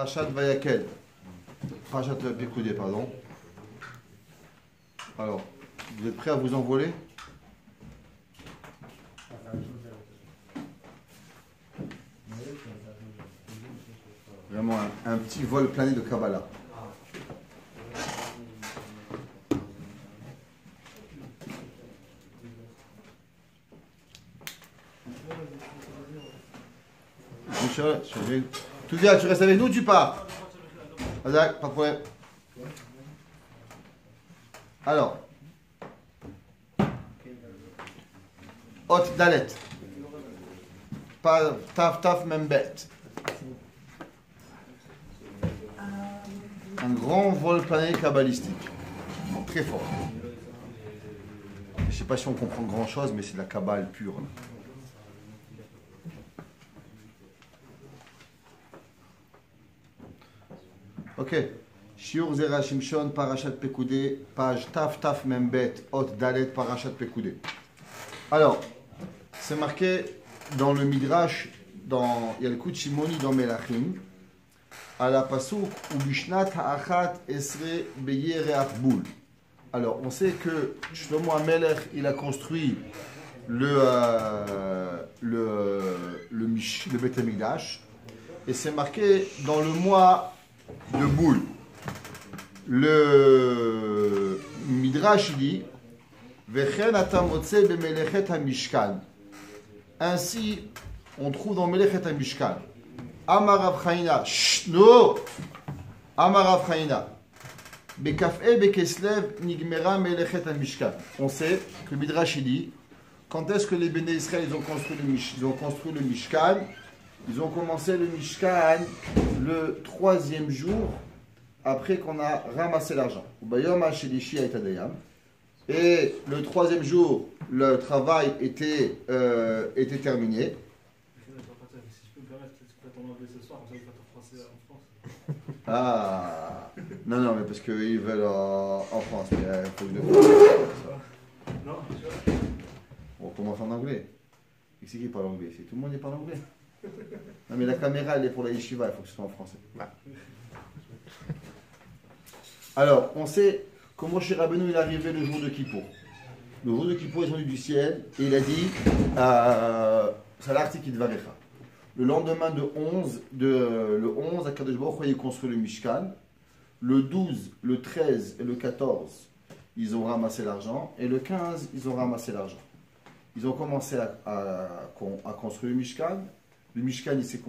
Parashat Vayakel. Parashat Pekoudé, pardon. Alors, vous êtes prêts à vous envoler? Vraiment un petit vol plané de Kabbalah. Tu viens, tu restes avec nous ou tu pars? Pas de problème. Alors. Hot Dalet. Pas Taf Taf Membet. Un grand vol plané kabbalistique. Très fort. Je ne sais pas si on comprend grand chose, mais c'est de la kabbale pure. Là. Ok. Shiur Zera Shimshon, Parashat Pekoudé, page Taf Taf Membet, Hot Dalet, Parashat Pekoudé. Alors, c'est marqué dans le Midrash, dans Yalkut Shimoni dans Melachim, à la Pasuk, ou Bishnat Ha'achat Esre Beyereach Boul. Alors, on sait que Shlomo HaMelech, il a construit le Beth Amikdash, et c'est marqué dans le mois de Boul. Le Midrash dit Vechen ata motze bemelechet hamishkan. Ainsi, on trouve dans Melechet hamishkan. Amar Rav Chaina. No. Amar Rav Chaina. Bekaf'e bekeslev nigmera melechet hamishkan. On sait que le Midrash dit quand est-ce que les Béné Israël ils ont construit le Mishkan. Ils ont commencé le Mishkan le 3e jour après qu'on a ramassé l'argent. Et le 3e jour, le travail était terminé. Ah, non, mais parce qu'ils veulent en France. Mais il faut que on commence en anglais. Et c'est qui parle anglais? C'est tout le monde qui parle anglais. Non, mais la caméra, elle est pour la yeshiva, il faut que ce soit en français. Alors, on sait comment Moshe Rabbeinu il est arrivé le jour de Kippour. Le jour de Kippour, il est venu du ciel et il a dit Salarti Kidvarecha. Le lendemain le 11, à Kadosh Baruch Hu, il construit le Mishkan. Le 12, le 13 et le 14, ils ont ramassé l'argent. Et le 15, ils ont ramassé l'argent. Ils ont commencé à construire le Mishkan. Le Mishkan, il s'est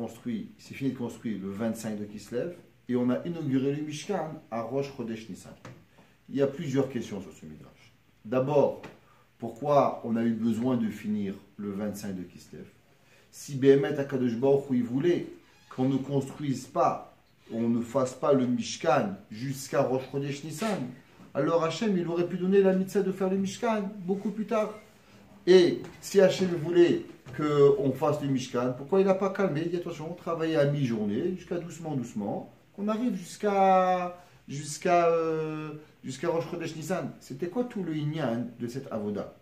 fini de construire le 25 de Kislev. Et on a inauguré le Mishkan à Rosh Chodesh Nissan. Il y a plusieurs questions sur ce Midrash. D'abord, pourquoi on a eu besoin de finir le 25 de Kislev? Si Béhémet HaKadosh Baruch Hu, il voulait qu'on ne construise pas, on ne fasse pas le Mishkan jusqu'à Rosh Chodesh Nissan, alors Hachem, il aurait pu donner la mitzvah de faire le Mishkan beaucoup plus tard. Et si Hachem voulait qu'on fasse le Mishkan, pourquoi il n'a pas calmé? Il dit attention, on travaillait à mi-journée, jusqu'à doucement, qu'on arrive jusqu'à Rosh Chodesh Nissan. C'était quoi tout le inyan de cette avoda?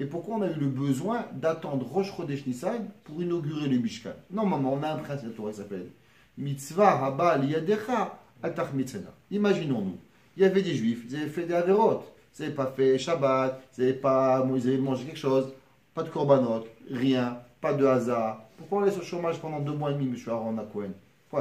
Et pourquoi on a eu le besoin d'attendre Rosh Chodesh Nissan pour inaugurer le Mishkan? Normalement, on a un principe, la Torah s'appelle Mitzvah haba liyadecha atach mitzena. Imaginons-nous, il y avait des juifs, ils avaient fait des avérotes, ils n'avaient pas fait Shabbat, ils avaient mangé quelque chose, pas de korbanot, rien, pas de hasard. Pourquoi on laisse au chômage pendant 2 mois et demi, M. Aaron Cohen?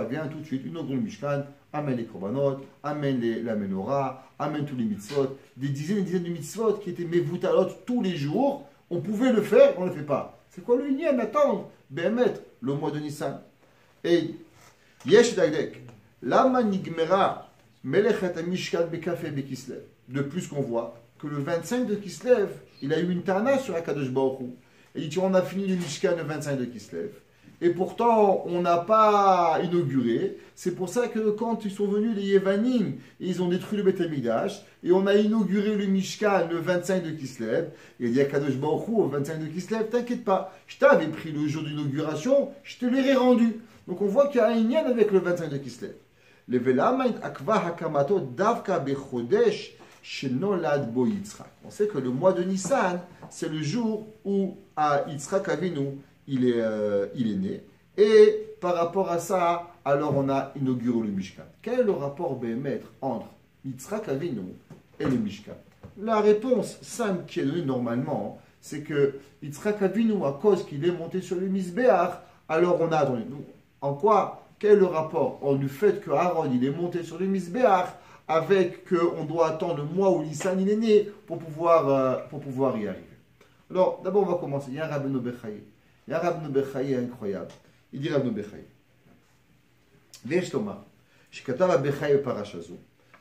Viens tout de suite, inaugure le Mishkan, amène les korbanot, amène la menorah, amène tous les mitzvot, des dizaines et des dizaines de mitzvot qui étaient mevoutalot tous les jours. On pouvait le faire, on ne le fait pas. C'est quoi le inyan? Attendre, Béhémet, le mois de Nissan. Et Yesh Dagdek, Lama Nigmera, Melechet Mishkan Bekafe Bekislev. De plus qu'on voit que le 25 de Kislev, il a eu une tana sur Akadosh Baruch Hu. Et il dit on a fini le Mishkan le 25 de Kislev. Et pourtant, on n'a pas inauguré. C'est pour ça que quand ils sont venus les Yevanim, ils ont détruit le Beth Amikdash, et on a inauguré le Mishkan le 25 de Kislev. Et il dit à Kadosh Baruch Hu, au 25 de Kislev, t'inquiète pas, je t'avais pris le jour d'inauguration, je te l'ai rendu. Donc on voit qu'il y a un lien avec le 25 de Kislev. Le Velamain Akva Hakamato Davka Bechodesh Shenolad Bo Yitzhak. On sait que le mois de Nissan, c'est le jour où à Yitzhak Avinu, il est né. Et par rapport à ça, alors on a inauguré le Mishkan. Quel est le rapport Béhémet entre Yitzhak Avinu et le Mishkan? La réponse simple qui est donnée normalement, c'est que Yitzhak Avinu, à cause qu'il est monté sur le Mizbeach, alors on a attendu. En quoi? Quel est le rapport du fait que Aaron il est monté sur le Mizbeach avec qu'on doit attendre le mois où Nissan il est né pour pouvoir y arriver? Alors, d'abord, on va commencer. Il y a un Rabbeinu Bechaye. Il y a un Rabbeinu Bechaye incroyable. Il dit Rabbeinu Bechaye. ויש לומר, שכתב הבחי בפרשה זו,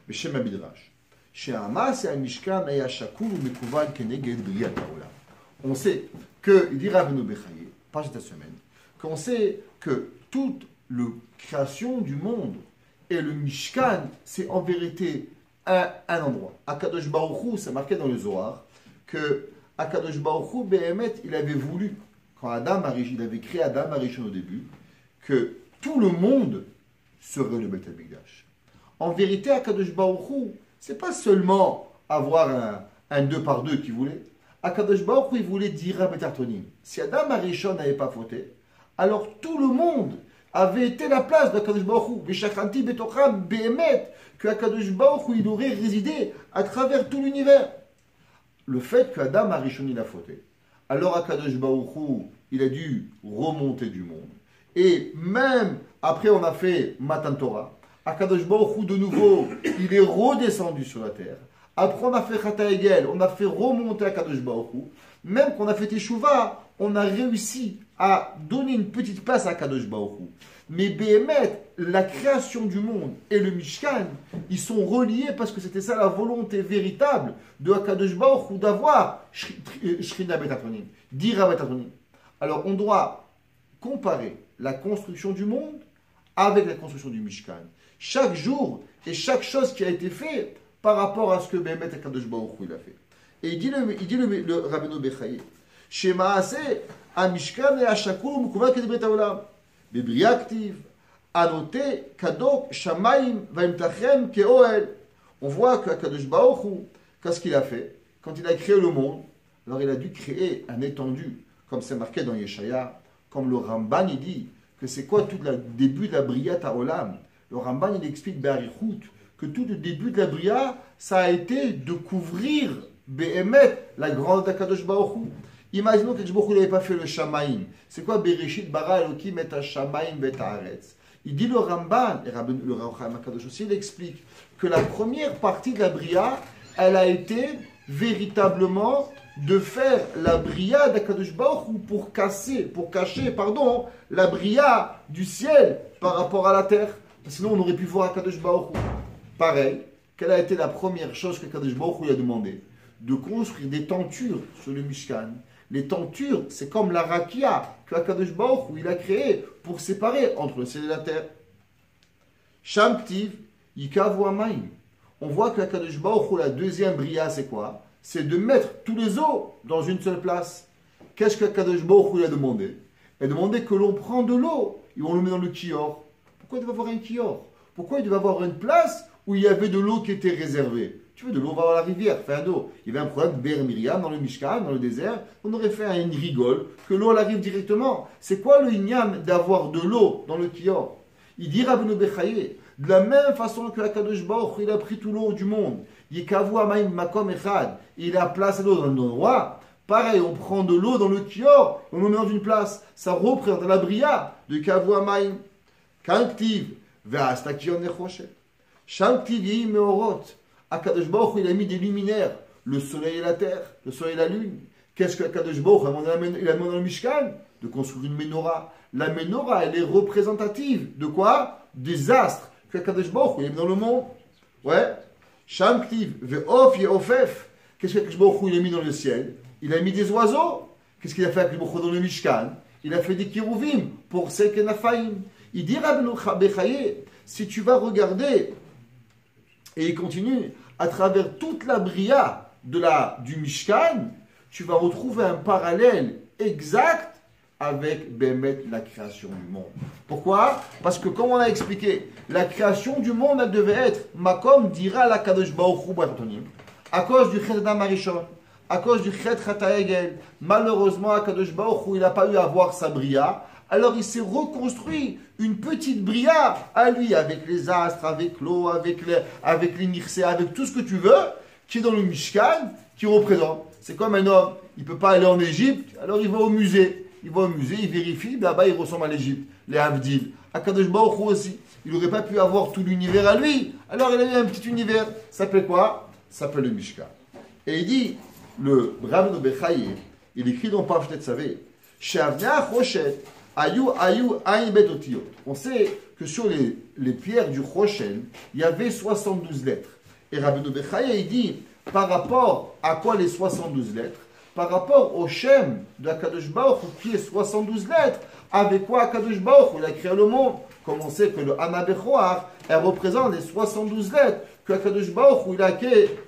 בשם המדרש, שהמעשה המשכן היה שקול ומקובל כנגד בריאת העולם. On sait que, il dit Rabbeinu Bechaye, page de la semaine, qu'on sait que toute la création du monde et le Mishkan, c'est en vérité un endroit. Akadosh Baruch Hu, c'est marqué dans le Zohar, que Akadosh Baruch Hu, Béhémet, il avait voulu, quand il avait créé Adam Arishon au début, que tout le monde serait le Beth Amikdash. En vérité, Akadosh Baruch Hu, c'est pas seulement avoir un 2 par 2 qu'il voulait. Akadosh Baruch Hu, il voulait dire Beth Artonim. Si Adam Arishon n'avait pas fauté, alors tout le monde avait été la place d'Akadosh Baruch Hu. Veshachanti betocham Béhémet, que Akadosh Baruch Hu, il aurait résidé à travers tout l'univers. Le fait qu'Adam Arishon il a fauté, alors Akadosh Baruch Hu, il a dû remonter du monde. Et même après on a fait Matan Torah, Akadosh Baruch Hu de nouveau, il est redescendu sur la terre. Après on a fait Chata Egel, on a fait remonter Akadosh Baruch Hu. Même qu'on a fait Teshuvah, on a réussi à donner une petite place à Akadosh Baruch Hu. Mais Béhémet, la création du monde et le Mishkan, ils sont reliés parce que c'était ça la volonté véritable de Akadosh Baruch Hu d'avoir Shrina Bet Atonim, Dira Bet Atonim. Alors on doit comparer la construction du monde avec la construction du Mishkan. Chaque jour et chaque chose qui a été faite par rapport à ce que Béhémet Akadosh Baruch Hu il a fait. Et il dit le Rabbeinu Bechaye, Shemaase Amishkan et Ashakul Mukouva Kedibret Haolam. Bibria Ktiv, Anoté, Kadok, Shamaim, Vaimtachem, Keoel. On voit qu'Akadosh Baruch Hu, qu'est-ce qu'il a fait? Quand il a créé le monde, alors il a dû créer un étendu, comme c'est marqué dans Yeshaya, comme le Ramban il dit, que c'est quoi tout le début de la Briat Haolam. Le Ramban il explique Barichut, que tout le début de la Bria, ça a été de couvrir Béhémet, la grande Akadosh Baruch Hu. Imaginons que Baruch Hu n'avait pas fait le Shamaim. C'est quoi Bereshit bara Elokim et Shamaim bet haaretz? Il dit le Ramban, et le Racham Akadosh aussi, il explique que la première partie de la Bria, elle a été véritablement de faire la Bria d'Akadosh Baruch Hu pour cacher, la Bria du ciel par rapport à la terre. Sinon, on aurait pu voir Akadosh Baruch Hu. Pareil, quelle a été la première chose que Akadosh Baruch Hu lui a demandé? De construire des tentures sur le Mishkan. Les tentures, c'est comme la rakia que Akadosh Baruch Hu il a créé pour séparer entre le ciel et la terre. Sham Ktiv, Yikavu Amayim. On voit que Akadosh Baruch Hu, la deuxième bria, c'est quoi? C'est de mettre tous les eaux dans une seule place. Qu'est-ce qu'Akadosh Baruch Hu a demandé? Il a demandé que l'on prend de l'eau et on le met dans le kior. Pourquoi il devait avoir un kior? Pourquoi il devait avoir une place où il y avait de l'eau qui était réservée? Tu veux de l'eau, on va voir la rivière, faire d'eau. Il y avait un problème de Ber Miriam dans le Mishkan, dans le désert. On aurait fait une rigole, que l'eau elle arrive directement. C'est quoi le ignam d'avoir de l'eau dans le kior? Il dit Rabbeinu Bechaye, de la même façon que Akadosh Baruch Hu, il a pris tout l'eau du monde. Yekavu Amayim Makom Echad. Il a placé l'eau dans un endroit. Pareil, on prend de l'eau dans le kior, on le met dans une place. Ça représente la bria de Kavu Amayim. Kanktiv, Ve'asta Kion Nechoshet. Shanktiv Yehi Meorot. Akadosh Baruch Hu, il a mis des luminaires, le soleil et la terre, le soleil et la lune. Qu'est-ce que Akadosh Baruch Hu il a demandé dans le Mishkan? De construire une menorah. La menorah, elle est représentative de quoi? Des astres que Akadosh Baruch Hu il a mis dans le monde. Ouais. Sham Ktiv, Ve'of Ye'ofef. Qu'est-ce que Akadosh Baruch Hu il a mis dans le ciel? Il a mis des oiseaux. Qu'est-ce qu'il a fait avec le dans le Mishkan? Il a fait des kiruvim pour Sekenafaim. Il dit Rabbeinu Bechaye, si tu vas regarder. Et il continue, à travers toute la bria du Mishkan, tu vas retrouver un parallèle exact avec Béhémet, la création du monde. Pourquoi? Parce que comme on a expliqué, la création du monde, elle devait être Makom dira la Kadosh Baruch Hu Bartonim, à cause du Chet Adam Arishon, à cause du Chet Chata Egel. Malheureusement, Kadosh Baruch Hu, il n'a pas eu à voir sa bria. Alors il s'est reconstruit une petite bria à lui, avec les astres, avec l'eau, avec les nirsé, avec tout ce que tu veux, qui est dans le Mishkan, qui représente. C'est comme un homme, il ne peut pas aller en Égypte, alors il va au musée. Il va au musée, il vérifie, là-bas il ressemble à l'Égypte, les Havdil. Akadosh Baruch Hu aussi. Il n'aurait pas pu avoir tout l'univers à lui, alors il a eu un petit univers. Ça s'appelle quoi? Ça s'appelle le Mishkan. Et il dit, le Rabbeinu Bechaye, il écrit dans Parashat Tzavé, on sait que sur les pierres du Choshen, il y avait 72 lettres. Et Rabbeinu Bechaye, il dit, par rapport à quoi les 72 lettres? Par rapport au Shem de Akadosh Baruch Hu, qui est 72 lettres, avec quoi Akadosh Baruch Hu, il a créé le monde. Comme on sait que le Hana Bechoar, elle représente les 72 lettres que Akadosh Baruch Hu,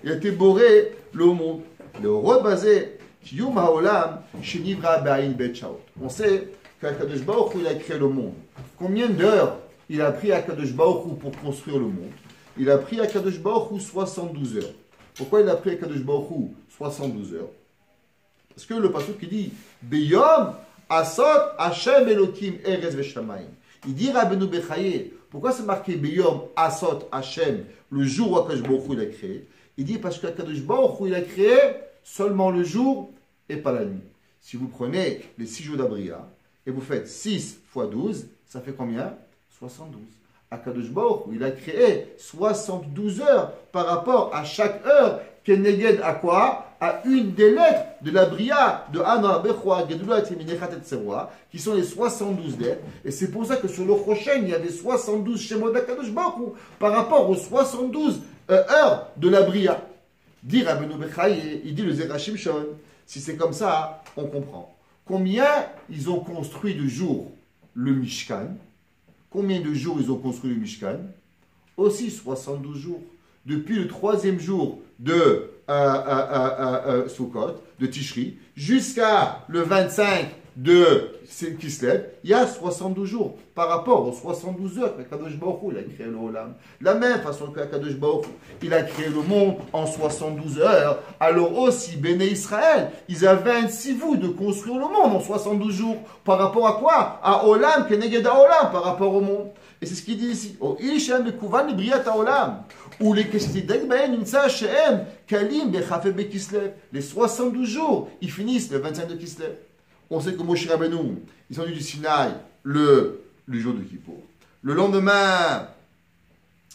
il a été boré le monde. Le rebasé, Kiyum Haolam, Shenivra Ba'in Bet Shaot. On sait qu'Akadosh Baruch Hu, il a créé le monde. Combien d'heures il a pris Akadosh Baruch Hu pour construire le monde? Il a pris Akadosh Baruch Hu 72 heures. Pourquoi il a pris Akadosh Baruch Hu 72 heures? Parce que le pasuk qui dit Beyom Asot Hashem Elokim Erez Veshamayim. Il dit Rabbeinu Bechaye, pourquoi c'est marqué Beyom Asot Hashem, le jour où Akadosh Baruch Hu il a créé? Il dit parce qu'Akadosh Baruch Hu il a créé seulement le jour et pas la nuit. Si vous prenez les 6 jours d'Abriya et vous faites 6 fois 12, ça fait combien? 72. Akadosh Baruch Hu il a créé 72 heures par rapport à chaque heure Keneged à quoi? À une des lettres de la Bria de Hana, Bechoa, Gedula, Timinechat et Tseroa, qui sont les 72 lettres. Et c'est pour ça que sur le Choshen, il y avait 72 Shemot d'Akadosh Baruch Hu par rapport aux 72 heures de la Bria. Dit Rabbeinu Bechaye, il dit le Zera Shimshon. Si c'est comme ça, on comprend. Combien ils ont construit de jours le Mishkan? Combien de jours ils ont construit le Mishkan? Aussi 72 jours. Depuis le 3e jour de Sukkot, de Tishri, jusqu'à le 25 de Kislev, il y a 72 jours par rapport aux 72 heures qu'Akadosh Baruch Hu il a créé le Olam. De la même façon qu'Akadosh Baruch Hu il a créé le monde en 72 heures, alors aussi Béné Israël, ils avaient un sivou de construire le monde en 72 jours. Par rapport à quoi? À Olam, Keneged Olam, par rapport au monde. Et c'est ce qu'il dit ici. Ou les les 72 jours, ils finissent le 25 de Kislev. On sait que Moshe Rabbeinu, ils sont venus du Sinaï le jour de Kippour. Le lendemain,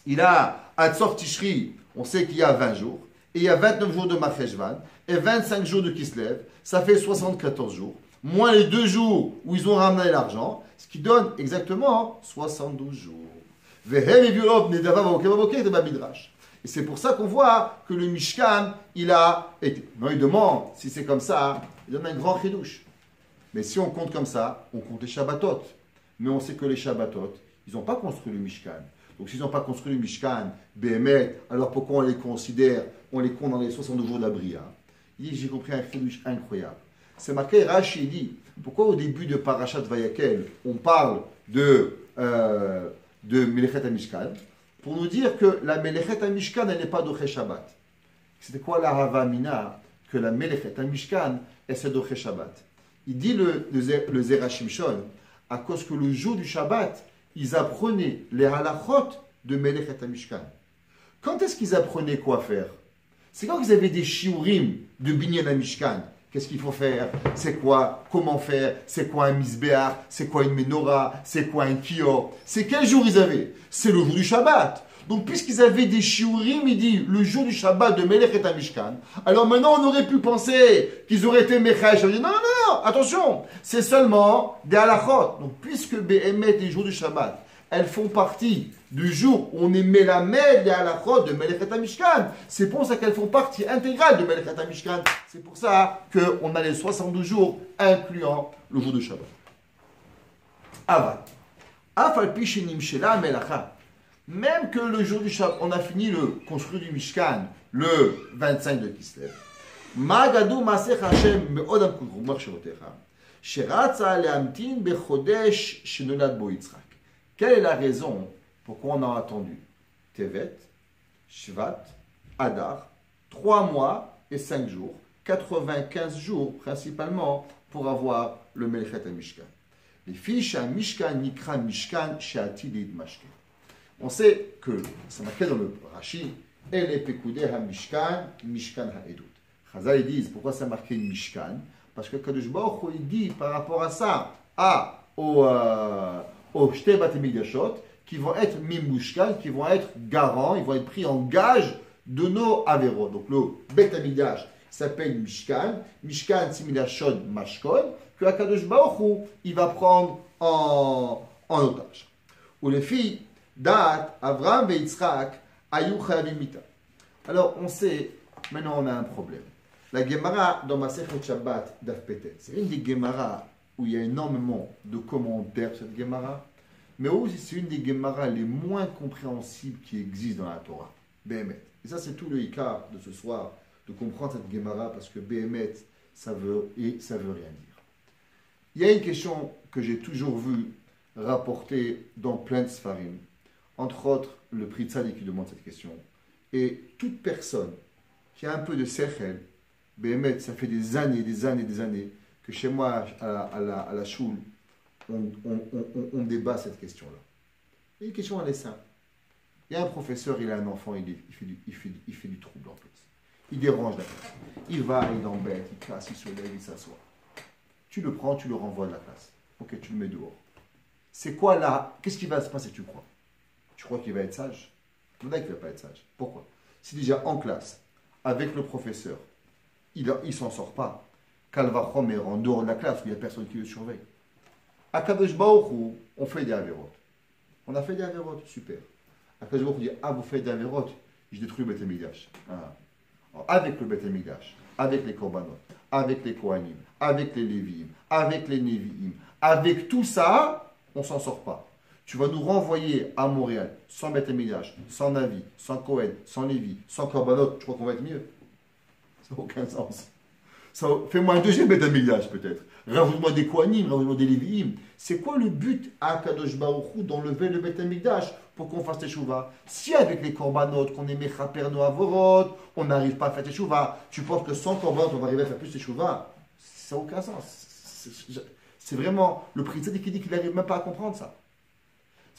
il a Hatzor Tishri, on sait qu'il y a 20 jours. Et il y a 29 jours de Macheshvan et 25 jours de Kislev. Ça fait 74 jours. Moins les 2 jours où ils ont ramené l'argent, ce qui donne exactement 72 jours. Et c'est pour ça qu'on voit que le Mishkan, il a été. Non, il demande, si c'est comme ça, il donne un grand chidouche. Mais si on compte comme ça, on compte les Shabbatot. Mais on sait que les Shabbatot, ils n'ont pas construit le Mishkan. Donc s'ils n'ont pas construit le Mishkan, Béhémet, alors pourquoi on les considère, on les compte dans les 62 jours de la Bria? Il dit, j'ai compris un chidouche incroyable. C'est marqué, Rashi dit, pourquoi au début de Parashat Vayakel, on parle de Melechet HaMishkan, pour nous dire que la Melechet HaMishkan, elle n'est pas d'Oché Shabbat. C'était quoi la Havamina que la Melechet HaMishkan, elle c'est d'Oché Shabbat? Il dit le Zera Shimshon, à cause que le jour du Shabbat, ils apprenaient les halachot de Melechet HaMishkan. Quand est-ce qu'ils apprenaient quoi faire? C'est quand ils avaient des shiurim de Binyan HaMishkan. Qu'est-ce qu'il faut faire? C'est quoi? Comment faire? C'est quoi un misbéach? C'est quoi une menorah? C'est quoi un kior? C'est quel jour ils avaient? C'est le jour du Shabbat. Donc, puisqu'ils avaient des shiurim, il dit, le jour du Shabbat de Melechet HaMishkan, alors maintenant on aurait pu penser qu'ils auraient été Mechash. On dit, non, non, non, attention, c'est seulement des halachot. Donc, puisque Behemet, les jours du Shabbat, elles font partie du jour où on est Melamed, des halachot de Melechet HaMishkan, c'est pour ça qu'elles font partie intégrale de Melechet HaMishkan. C'est pour ça qu'on a les 72 jours, incluant le jour de Shabbat. Aval. Afal pi shenimshela melacha. Même que le jour du Shabbat, on a fini le construire du Mishkan le 25 de Kislev. Magadou masech Hashem me'odam kulchumach shevotecha. Sheratza le'amtin bechodesh shenolad bo Yitzchak. Quelle est la raison pourquoi on a attendu Tevet, Shvat, Adar, 3 mois et 5 jours, 95 jours principalement pour avoir le Melechet HaMishkan. Les fiches à Mishkan, Nikra Mishkan, Sheati Mashke. On sait que, c'est marqué dans le Rashi, et les Pekoudé ha Mishkan, Mishkan ha Edut. Chazal, ils disent, pourquoi ça marqué Mishkan? Parce que Kadosh Baruch Hu, il dit par rapport à ça, aux Shte Bate Mikdashot, qui vont être Mimushkan, qui vont être garants, ils vont être pris en gage de nos Averot. Donc le Bet Hamikdash s'appelle Mishkan, Mishkan Similashon Mashkon, que Kadosh Baruch Hu, il va prendre en otage. Ou les filles, Dat, Avraham et Yitzhak, Ayou Chayavim Mita. Alors on sait, maintenant on a un problème. La Gemara dans Masechet Shabbat d'Af Petet, c'est une des Gemara où il y a énormément de commentaires sur cette Gemara, mais aussi c'est une des Gemara les moins compréhensibles qui existent dans la Torah. Behemet. Et ça c'est tout le Ikar de ce soir, de comprendre cette Gemara, parce que Behemet, ça veut rien dire. Il y a une question que j'ai toujours vue rapportée dans plein de Sfarim, entre autres le Pri Tzadik qui demande cette question, et toute personne qui a un peu de Sechel, Behemet, ça fait des années que chez moi, à la choule, on débat cette question-là. Et une question, elle est simple. Il y a un professeur, il a un enfant, il fait du trouble en plus. Il dérange la classe. Il va, il embête, il casse, il se lève, il s'assoit. Tu le prends, tu le renvoies de la classe. Ok, tu le mets dehors. C'est quoi là? Qu'est-ce qui va se passer, tu crois? Tu crois qu'il va être sage? Il ne va pas être sage. Pourquoi? Si déjà en classe, avec le professeur, il ne s'en sort pas. Kalvachom est en dehors de la classe où il n'y a personne qui le surveille. À Kadosh Baruch Hu, on fait des avérotes. On a fait des avérotes, super. À Kadosh Baruch Hu dit, vous faites des avérotes, je détruis le Beth Amikdash. Avec le Beth Amikdash, avec les Korbanot, avec les Kohanim, avec les Lévi'im, avec les Nevi'im, avec tout ça, on ne s'en sort pas. Tu vas nous renvoyer à Montréal sans Beth Amikdash, sans Navi, sans Kohen, sans Lévi, sans Korbanot, je crois qu'on va être mieux. Ça n'a aucun sens. Fais-moi un deuxième Beth Amikdash peut-être. Rajoute-moi des Kohanim, rajoute-moi des Lévi'im. C'est quoi le but à Kadosh Baruch Hu d'enlever le Beth Amikdash pour qu'on fasse Teshuvah? Si avec les Korbanot, qu'on est Mechaper no Avorot, on n'arrive pas à faire Teshuvah, tu penses que sans Korbanot, on va arriver à faire plus Teshuvah? Ça n'a aucun sens. C'est vraiment le Pri Tzadik qui dit qu'il n'arrive même pas à comprendre ça.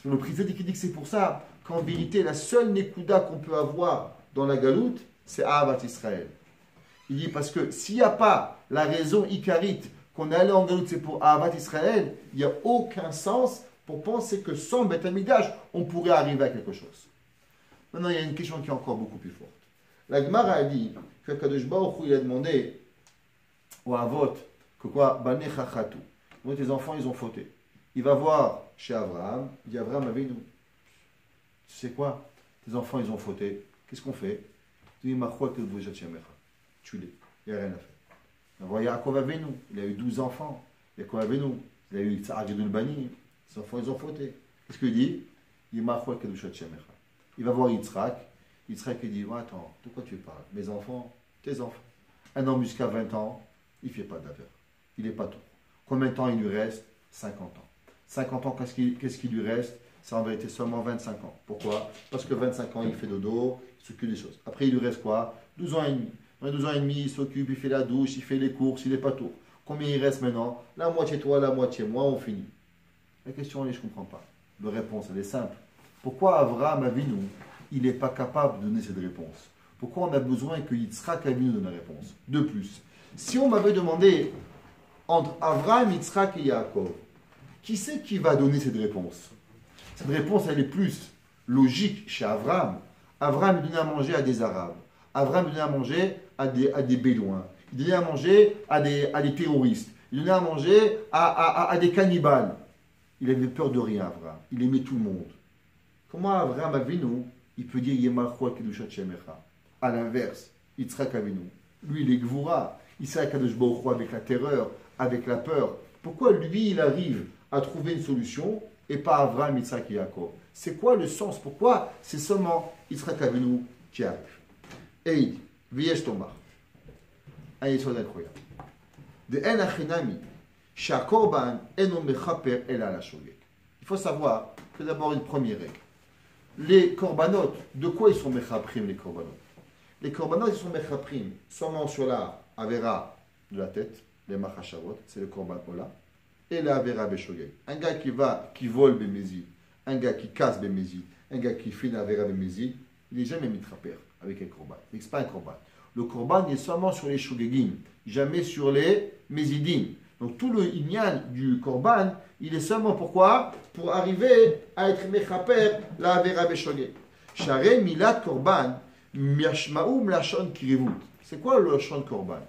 Le Pri Tzadik qui dit que c'est pour ça qu'en vérité, la seule Nekuda qu'on peut avoir dans la Galoute, c'est Ahavat Israël. Il dit parce que s'il n'y a pas la raison icarite qu'on est allé en Galoute, c'est pour Ahavat Israël, il n'y a aucun sens pour penser que sans Beth Amikdash, on pourrait arriver à quelque chose. Maintenant, il y a une question qui est encore beaucoup plus forte. La Gemara a dit que Kadosh Baruch Hu, il a demandé au Avot que quoi? Banei chachatu. Donc tes enfants, ils ont fauté. Il va voir chez Abraham, il dit Abraham, Avinu, tu sais quoi? Tes enfants, ils ont fauté. Qu'est-ce qu'on fait? Il dit Machwa que vous tue-les. Il n'y a rien à faire. On voit Yaakov Avinu, il a eu 12 enfants. Yaakov Avinu, il a eu Tzar Gedul Bani. Ses enfants, ils ont fauté. Qu'est-ce qu'il dit? Il dit Machwa que il va voir Yitzhak. Yitzhak, il dit attends, de quoi tu parles? Mes enfants, tes enfants. Un homme jusqu'à 20 ans, il ne fait pas d'affaires. Il n'est pas tout. Combien de temps il lui reste? 50 ans. 50 ans, qu'est-ce qui lui reste? C'est en vérité seulement 25 ans. Pourquoi? Parce que 25 ans, il fait dodo, il s'occupe des choses. Après, il lui reste quoi? 12 ans et demi. Dans 12 ans et demi, il s'occupe, il fait la douche, il fait les courses, il n'est pas tout. Combien il reste maintenant? La moitié toi, la moitié moi, on finit. La question, je ne comprends pas. La réponse, elle est simple. Pourquoi Avraham Avinu, il n'est pas capable de donner cette réponse? Pourquoi on a besoin que Yitzhak Avinu donne la réponse? De plus, si on m'avait demandé entre Avraham, Yitzhak et Yaakov, qui c'est qui va donner cette réponse? Cette réponse, elle est plus logique chez Avraham. Avraham donnait à manger à des Arabes. Avraham donnait à manger à des Bédouins. Il donnait à manger à des terroristes. Il donnait à manger à des cannibales. Il avait peur de rien, Avraham. Il aimait tout le monde. Comment Avraham Avinu, il peut dire Yemalchua Kedushat Shemecha? À l'inverse, Yitzhak Avinu, lui, il est Gvura. Il sait Kadosh Baruch Hu avec la terreur, avec la peur. Pourquoi lui, il arrive à trouver une solution et pas Avraham, Yitzhak et Yaakov? C'est quoi le sens? Pourquoi c'est seulement Yitzhak Avinu qui arrive? Et Viesh Tomar. Un yesod incroyable. De En Achinami, Shakorban Eno Mechaper El Ala Shogek. Il faut savoir que d'abord une première règle. Les korbanot, de quoi ils sont mechaprim les korbanot? Les korbanot, ils sont mechaprim seulement sur la avera de la tête, les machashavot, c'est le korban ola. et la Avera Beshogeg. Un gars qui vole Bémézid, un gars qui casse Bémézid, un gars qui fait la Avera Bémézid, il n'est jamais mitraper avec un korban. C'est pas un korban. Le korban est seulement sur les shogegim, jamais sur les mézidim. Donc tout le inyan du korban, il est seulement pourquoi? Pour arriver à être mechaper la Avera Beshogeg. Share milat korban, miashmaum lachon kirivut. C'est quoi le lachon korban?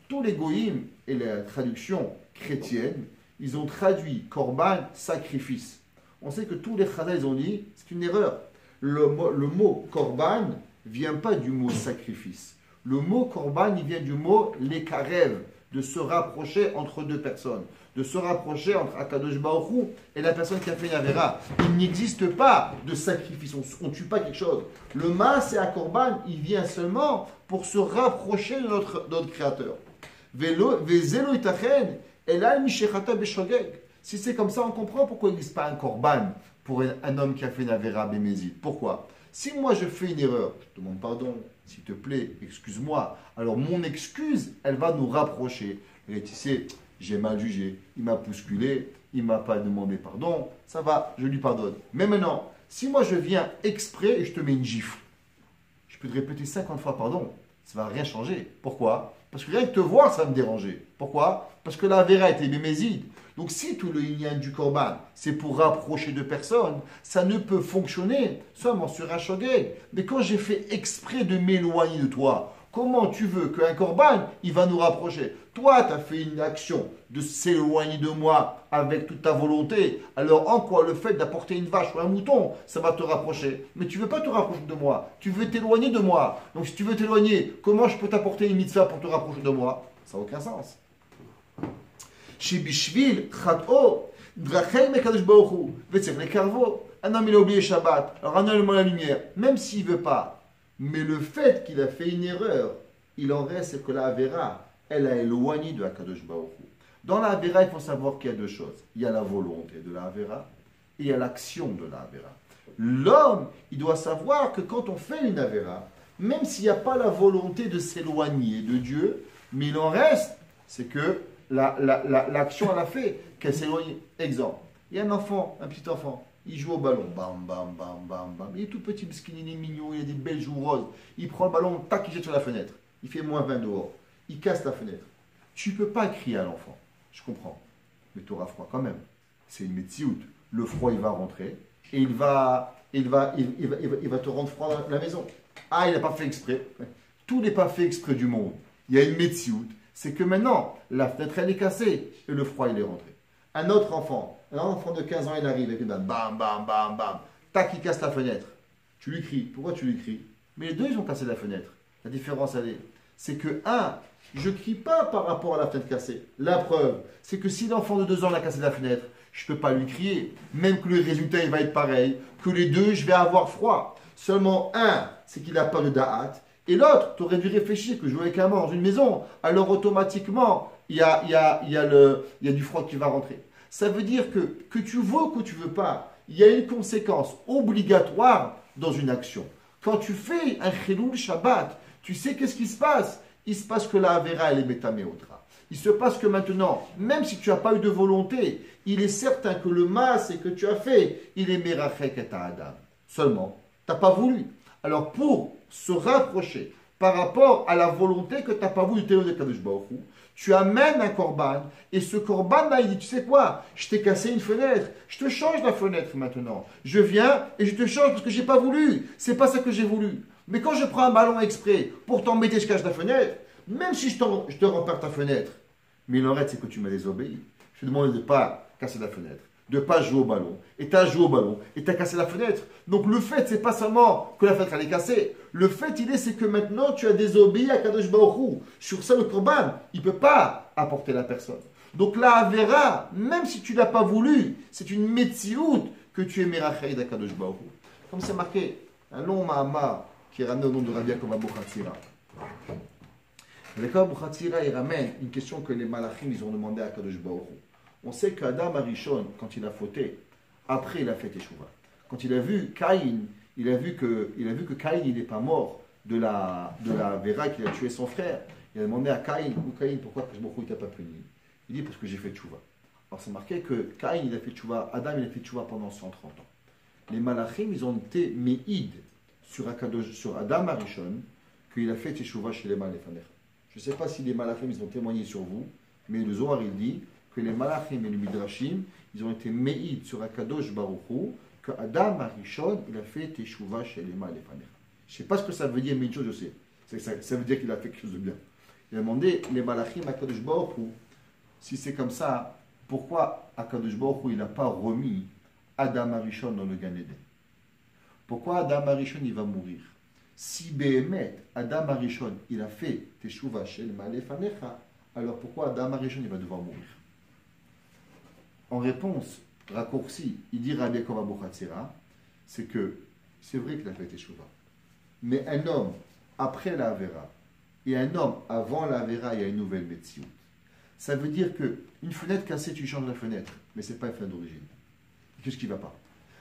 Tous les goïms et la traduction chrétienne, ils ont traduit korban, sacrifice. On sait que tous les chazals, ils ont dit, c'est une erreur. Le mot korban vient pas du mot sacrifice. Le mot korban, il vient du mot lekarev, de se rapprocher entre deux personnes, de se rapprocher entre Akadosh Baruch Hu et la personne qui a fait une avera. Il n'existe pas de sacrifice, on ne tue pas quelque chose. Le mas et à korban, il vient seulement pour se rapprocher de notre Créateur. Si c'est comme ça, on comprend pourquoi il n'existe pas un korban pour un homme qui a fait une avera bémézid. Pourquoi? Si moi je fais une erreur, je te demande pardon, s'il te plaît, excuse-moi. Alors mon excuse, elle va nous rapprocher. Et tu sais, j'ai mal jugé, il m'a bousculé, il ne m'a pas demandé pardon, ça va, je lui pardonne. Mais maintenant, si moi je viens exprès et je te mets une gifle, je peux te répéter 50 fois pardon, ça ne va rien changer. Pourquoi? Parce que rien que te voir, ça va me déranger. Pourquoi? Parce que la avera était bémézide. Donc si tout le inyan du korban, c'est pour rapprocher deux personnes, ça ne peut fonctionner seulement sur un shogeg. Mais quand j'ai fait exprès de m'éloigner de toi, comment tu veux qu'un korban, il va nous rapprocher? Toi, tu as fait une action de s'éloigner de moi avec toute ta volonté. Alors en quoi le fait d'apporter une vache ou un mouton, ça va te rapprocher? Mais tu ne veux pas te rapprocher de moi, tu veux t'éloigner de moi. Donc si tu veux t'éloigner, comment je peux t'apporter une mitzvah pour te rapprocher de moi? Ça n'a aucun sens. Un homme il a oublié Shabbat, alors un homme la lumière, même s'il ne veut pas. Mais le fait qu'il a fait une erreur, il en reste que la Avera, elle a éloigné de Akadosh Baruch Hu. Dans la Avera, il faut savoir qu'il y a deux choses. Il y a la volonté de la Avera et il y a l'action de la Avera. L'homme, il doit savoir que quand on fait une Avera, même s'il n'y a pas la volonté de s'éloigner de Dieu, mais il en reste, c'est que l'action elle a fait, qu'elle s'éloigne. Exemple, il y a un enfant, un petit enfant, il joue au ballon, bam, bam, bam, bam, bam. Il est tout petit, parce qu'il est mignon, il a des belles joues roses. Il prend le ballon, tac, il jette sur la fenêtre. Il fait -20 dehors. Il casse la fenêtre. Tu ne peux pas crier à l'enfant, je comprends. Mais tu auras froid quand même. C'est une médecine. Le froid, il va rentrer et il va te rendre froid dans la maison. Ah, il n'a pas fait exprès. Tout n'est pas fait exprès du monde. Il y a une médecine. C'est que maintenant, la fenêtre, elle est cassée et le froid, il est rentré. Un autre enfant, de 15 ans, il arrive et puis bam, bam, bam, bam, tac, il casse la fenêtre. Tu lui cries. Pourquoi tu lui cries? Mais les deux, ils ont cassé la fenêtre. La différence, elle est, c'est que, je ne crie pas par rapport à la fenêtre cassée. La preuve, c'est que si l'enfant de 2 ans a cassé la fenêtre, je ne peux pas lui crier. Même que le résultat, il va être pareil. Que les deux, je vais avoir froid. Seulement c'est qu'il n'a pas de da'at. Et l'autre, tu aurais dû réfléchir que je joue avec un mort dans une maison. Alors automatiquement, il y a du froid qui va rentrer. Ça veut dire que tu veux ou que tu ne veux pas, il y a une conséquence obligatoire dans une action. Quand tu fais un chilul Shabbat, tu sais qu'est-ce qui se passe? Il se passe que la Avera, elle est métaméotra. Il se passe que maintenant, même si tu n'as pas eu de volonté, il est certain que le mas que tu as fait, il est merachek et adam. Seulement, tu n'as pas voulu. Alors pour se rapprocher par rapport à la volonté que tu n'as pas voulu de Kadosh Baruch Hu, tu amènes un korban, et ce korban-là, il dit, tu sais quoi, je t'ai cassé une fenêtre, je te change la fenêtre maintenant. Je viens et je te change parce que je n'ai pas voulu. C'est pas ça que j'ai voulu. Mais quand je prends un ballon exprès pour t'embêter, je cache la fenêtre, même si je te repère ta fenêtre, mais il en reste, c'est que tu m'as désobéi. Je te demande de ne pas casser la fenêtre, de ne pas jouer au ballon. Et tu as joué au ballon, et tu as cassé la fenêtre. Donc le fait, c'est pas seulement que la fenêtre elle est cassée. Le fait, c'est que maintenant, tu as désobéi à Kadosh Baruch Hu. Sur ça, le korban, il ne peut pas apporter la personne. Donc la Avera, même si tu ne l'as pas voulu, c'est une métiout que tu es merachei d'Akadosh Baruch Hu. Comme c'est marqué, un long ma'amar qui est ramené au nom de Rabbi Yaakov Abuchatzira. Rabbi Yaakov Abuchatzira, il ramène une question que les malachim, ils ont demandé à Kadosh Baruch Hu. On sait qu'Adam Arishon, quand il a fauté, après il a fait Teshuvah. Quand il a vu Caïn, il a vu que Caïn, il n'est pas mort de la Vera qu'il a tué son frère. Il a demandé à Caïn, ou Caïn, pourquoi Kadosh Baruch Hu ne t'a pas puni? Il dit, parce que j'ai fait Teshuvah. Alors c'est marqué que Caïn, il a fait tchouva, Adam, il a fait tchouva pendant 130 ans. Les malachim, ils ont été méïd sur Adam Arishon, qu'il a fait tchouva chez les malachim. Je ne sais pas si les malachim, ils ont témoigné sur vous, mais le Zohar, il dit que les malachim et les midrashim, ils ont été méïd sur Akadosh Baruch Hu, que Adam Arishon, il a fait tchouva chez les malachim. Je ne sais pas ce que ça veut dire, mais une chose je sais. Ça veut dire qu'il a fait quelque chose de bien. Il a demandé les malachim à Akadosh Baruch Hu, si c'est comme ça, pourquoi Akadosh Baruch Hu, il n'a pas remis Adam Arishon dans le Gan Eden? Pourquoi Adam Arishon, il va mourir? Si Behemet, Adam Arishon, il a fait Teshuvah Shel Malefanecha, alors pourquoi Adam Arishon, il va devoir mourir? En réponse, raccourci, il dit Rabbi Yaakov Abuchatzera, c'est que c'est vrai qu'il a fait Teshuvah. Mais un homme après la Avera et un homme avant la Avera, il y a une nouvelle médecine. Ça veut dire qu'une fenêtre cassée, tu changes la fenêtre, mais ce n'est pas une fenêtre d'origine. Qu'est-ce qui ne va pas?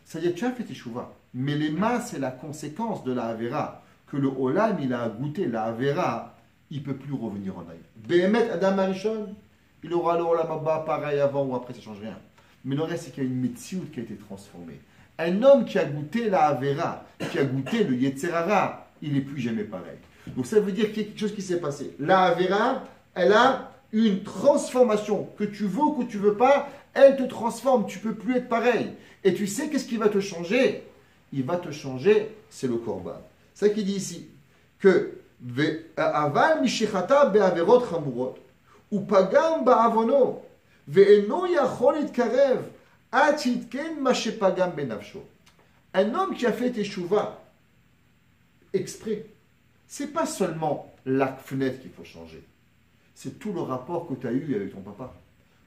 C'est-à-dire, tu as fait Teshuvah, mais les mains, c'est la conséquence de la Avera, que le Olam, il a goûté la Avera, il ne peut plus revenir en arrière. Behemet Adam Arishon, il aura le Olam Abba pareil avant ou après, ça ne change rien. Mais le reste, c'est qu'il y a une médecine qui a été transformée. Un homme qui a goûté la Avera, qui a goûté le Yetzer Hara, il n'est plus jamais pareil. Donc ça veut dire qu'il y a quelque chose qui s'est passé. La Avera, elle a une transformation, que tu veux ou que tu ne veux pas, elle te transforme, tu ne peux plus être pareil. Et tu sais qu'est-ce qui va te changer? Il va te changer, c'est le korban. C'est ça qu'il dit ici, que aval mishechata be'averot chamurot, ou pagam ba'avono, ve'eno yachol itkarev, at yitken ma shepagam benafsho. Un homme qui a fait teshuva exprès, c'est pas seulement la fenêtre qu'il faut changer, c'est tout le rapport que tu as eu avec ton papa.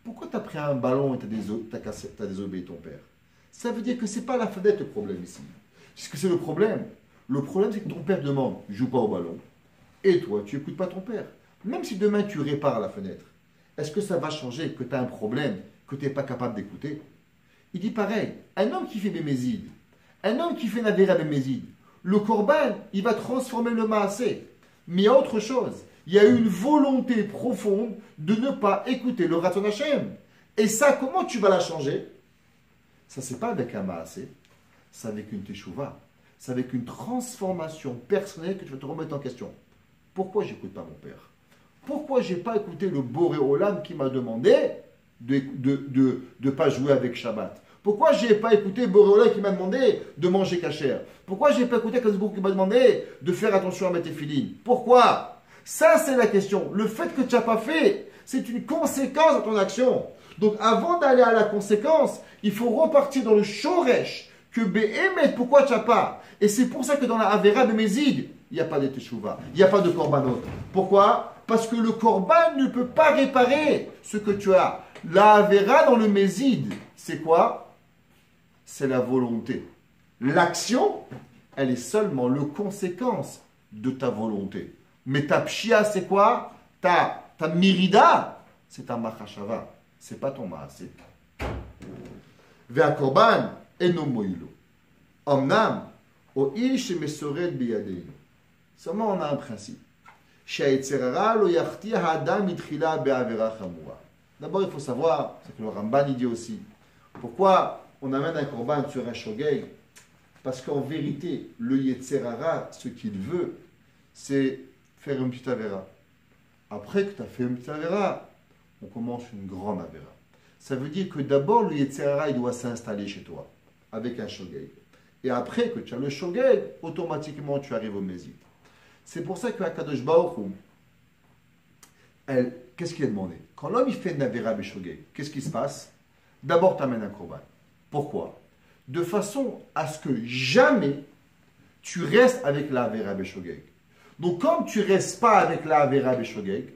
Pourquoi tu as pris un ballon et tu as désobéi ton père? Ça veut dire que ce n'est pas la fenêtre le problème ici. Qu'est-ce que c'est le problème? Le problème, c'est que ton père demande, ne joue pas au ballon. Et toi, tu n'écoutes pas ton père. Même si demain tu répares la fenêtre, est-ce que ça va changer que tu as un problème que tu n'es pas capable d'écouter? Il dit pareil, un homme qui fait Bémézid, un homme qui fait Navera Bémézid, le Korban, il va transformer le Maasé. Mais il y a autre chose. Il y a une volonté profonde de ne pas écouter le Ratzon Hashem. Et ça, comment tu vas la changer? Ça, c'est pas avec un Maasé, c'est avec une Teshuvah. C'est avec une transformation personnelle que tu vas te remettre en question. Pourquoi j'écoute pas mon père? Pourquoi j'ai pas écouté le Boré Olam qui m'a demandé de pas jouer avec Shabbat? Pourquoi j'ai pas écouté Boré Olam qui m'a demandé de manger kasher? Pourquoi j'ai pas écouté Kazbouk qui m'a demandé de faire attention à mes téfilines? Pourquoi? Ça, c'est la question. Le fait que tu n'as pas fait, c'est une conséquence de ton action. Donc, avant d'aller à la conséquence, il faut repartir dans le shoresh, que Behemet, pourquoi tu n'as pas? Et c'est pour ça que dans la Avera Bémézid, il n'y a pas de Teshuvah, il n'y a pas de Korbanot. Pourquoi? Parce que le Korban ne peut pas réparer ce que tu as. La Avera dans le Mézid, c'est quoi? C'est la volonté. L'action, elle est seulement le conséquence de ta volonté. Mais ta pshia, c'est quoi? Ta mirida, c'est ta machashava. C'est pas ton maasé. Ve'a korban eno moilo. Omnam, o il shemesoret biyadeinu. Seulement, on a un principe. She'etzerara lo yachti ha'adam itchila be'avera chamura. D'abord, il faut savoir, c'est que le Ramban il dit aussi, pourquoi on amène un korban sur un shogeg? Parce qu'en vérité, le Yetzerara, ce qu'il veut, c'est faire une petite Avera. Après que tu as fait une petite Avera, on commence une grande Avera. Ça veut dire que d'abord, le Yetzerara, il doit s'installer chez toi, avec un shogeg. Et après que tu as le shogeg, automatiquement, tu arrives au Mézid. C'est pour ça que Akadosh Baruch Hu, qu'est-ce qu'il a demandé? Quand l'homme, il fait une Avera avec shogeg, qu'est-ce qui se passe? D'abord, tu amènes un korban. Pourquoi? De façon à ce que jamais tu restes avec la Avera Beshogeg. Donc, comme tu ne restes pas avec la Avera Beshogeg,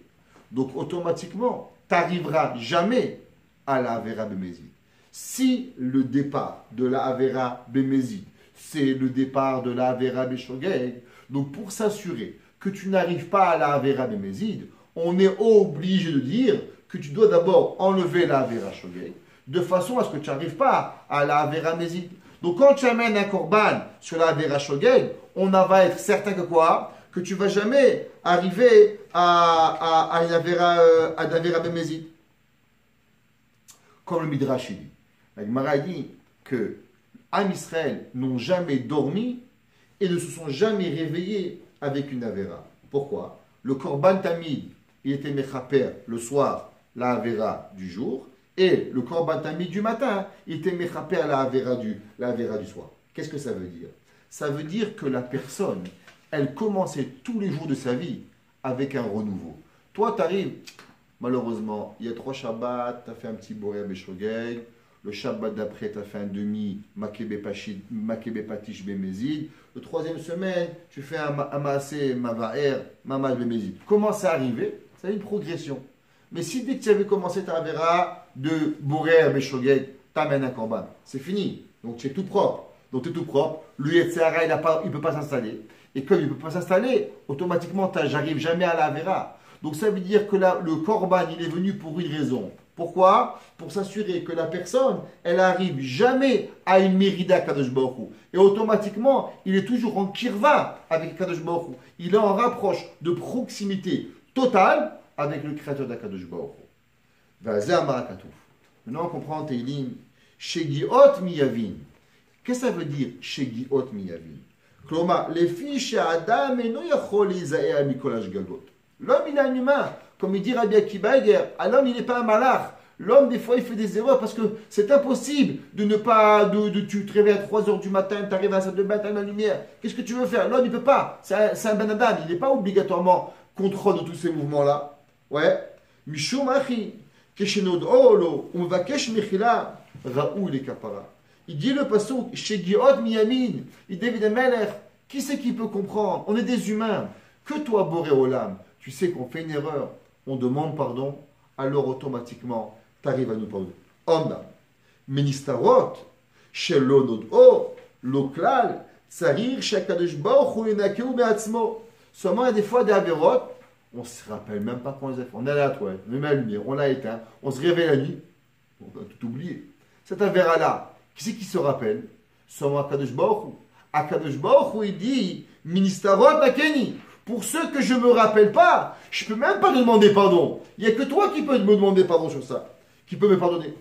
donc automatiquement, tu n'arriveras jamais à la Avera Bémézid. Si le départ de la Avera Bémézid, c'est le départ de la Avera Beshogeg, donc pour s'assurer que tu n'arrives pas à la Avera Bémézid, on est obligé de dire que tu dois d'abord enlever la Avera Shogeg, de façon à ce que tu n'arrives pas à la Avera Mézid. Donc quand tu amènes un korban sur la Avera Shogeg, on va être certain que quoi? Que tu ne vas jamais arriver à une Avera Mézid. comme le Midrash dit. La Gemara dit que Am Israël n'ont jamais dormi et ne se sont jamais réveillés avec une Avera. Pourquoi? Le Korban Tamid, il était Mechaper le soir, la Avera du jour, et le Korban Tamid du matin, il était Mechaper la Avera du soir. Qu'est-ce que ça veut dire? Ça veut dire que la personne, elle commençait tous les jours de sa vie avec un renouveau. Toi, tu arrives, malheureusement, il y a 3 Shabbats, tu as fait un petit Boré Beshogeg, le Shabbat d'après, tu as fait un demi Makebe Patish Bemezid, le 3e semaine, tu fais un Maaseh Mavaer, Mamad Bemezid. Comment c'est arrivé? C'est une progression. Mais si dès que tu avais commencé ta Avera de Boré Beshogeg, tu amènes un Korban, c'est fini. Donc tu es tout propre. Donc tu es tout propre. Le Yetzirah, il ne peut pas s'installer. Et comme il ne peut pas s'installer, automatiquement, j'arrive jamais à la Avera. Donc ça veut dire que là, le Korban, il est venu pour une raison. Pourquoi? Pour s'assurer que la personne, elle arrive jamais à une Mérida Kadosh Baruch Hu. Et automatiquement, il est toujours en kirva avec Kadosh Baruch Hu. Il est en rapproche de proximité totale avec le créateur d'Akadosh Baruch Hu. Maintenant, on comprend Teilim. Shegiot miyavin. Qu'est-ce que ça veut dire Shegiot miyavin? Kloma, les fiches à Adam et no yachol Isaïa Mikolash Gagot. L'homme, il est un humain. Comme il dit Rabbi Akiba Eger, l'homme, il n'est pas un malach. L'homme, des fois, il fait des erreurs parce que c'est impossible de ne pas. Tu te réveilles à 3 heures du matin, tu arrives à la salle de bain, tu as la lumière. Qu'est-ce que tu veux faire? L'homme, il ne peut pas. C'est un ben Adam. Il n'est pas obligatoirement contrôle de tous ces mouvements-là. Ouais. Mishum achi, keshenod olo, umvakesh mechila, raoul et kapara. Il dit le passouk, shegiot miyamin, il dit David Melech, qui c'est qui peut comprendre? On est des humains. Que toi, Boré Olam, tu sais qu'on fait une erreur, on demande pardon, alors automatiquement, tu arrives à nous pardonner. Omna, ministarot, shelonod o, loklal, tsarir, shakadosh baruch hu yenakeu be'atzmo. Seulement, il y a des fois des avérotes, on ne se rappelle même pas qu'on les a fait. On est à la toilette, on met la lumière, on l'a éteint, on se réveille la nuit, on a tout oublié. Cet avéra-là, qui c'est qui se rappelle? Seulement Akadosh Baruch Hu. Akadosh Baruch Hu, il dit, ministarot nakeni. Pour ceux que je ne me rappelle pas, je ne peux même pas demander pardon. Il n'y a que toi qui peux me demander pardon sur ça, qui peut me pardonner.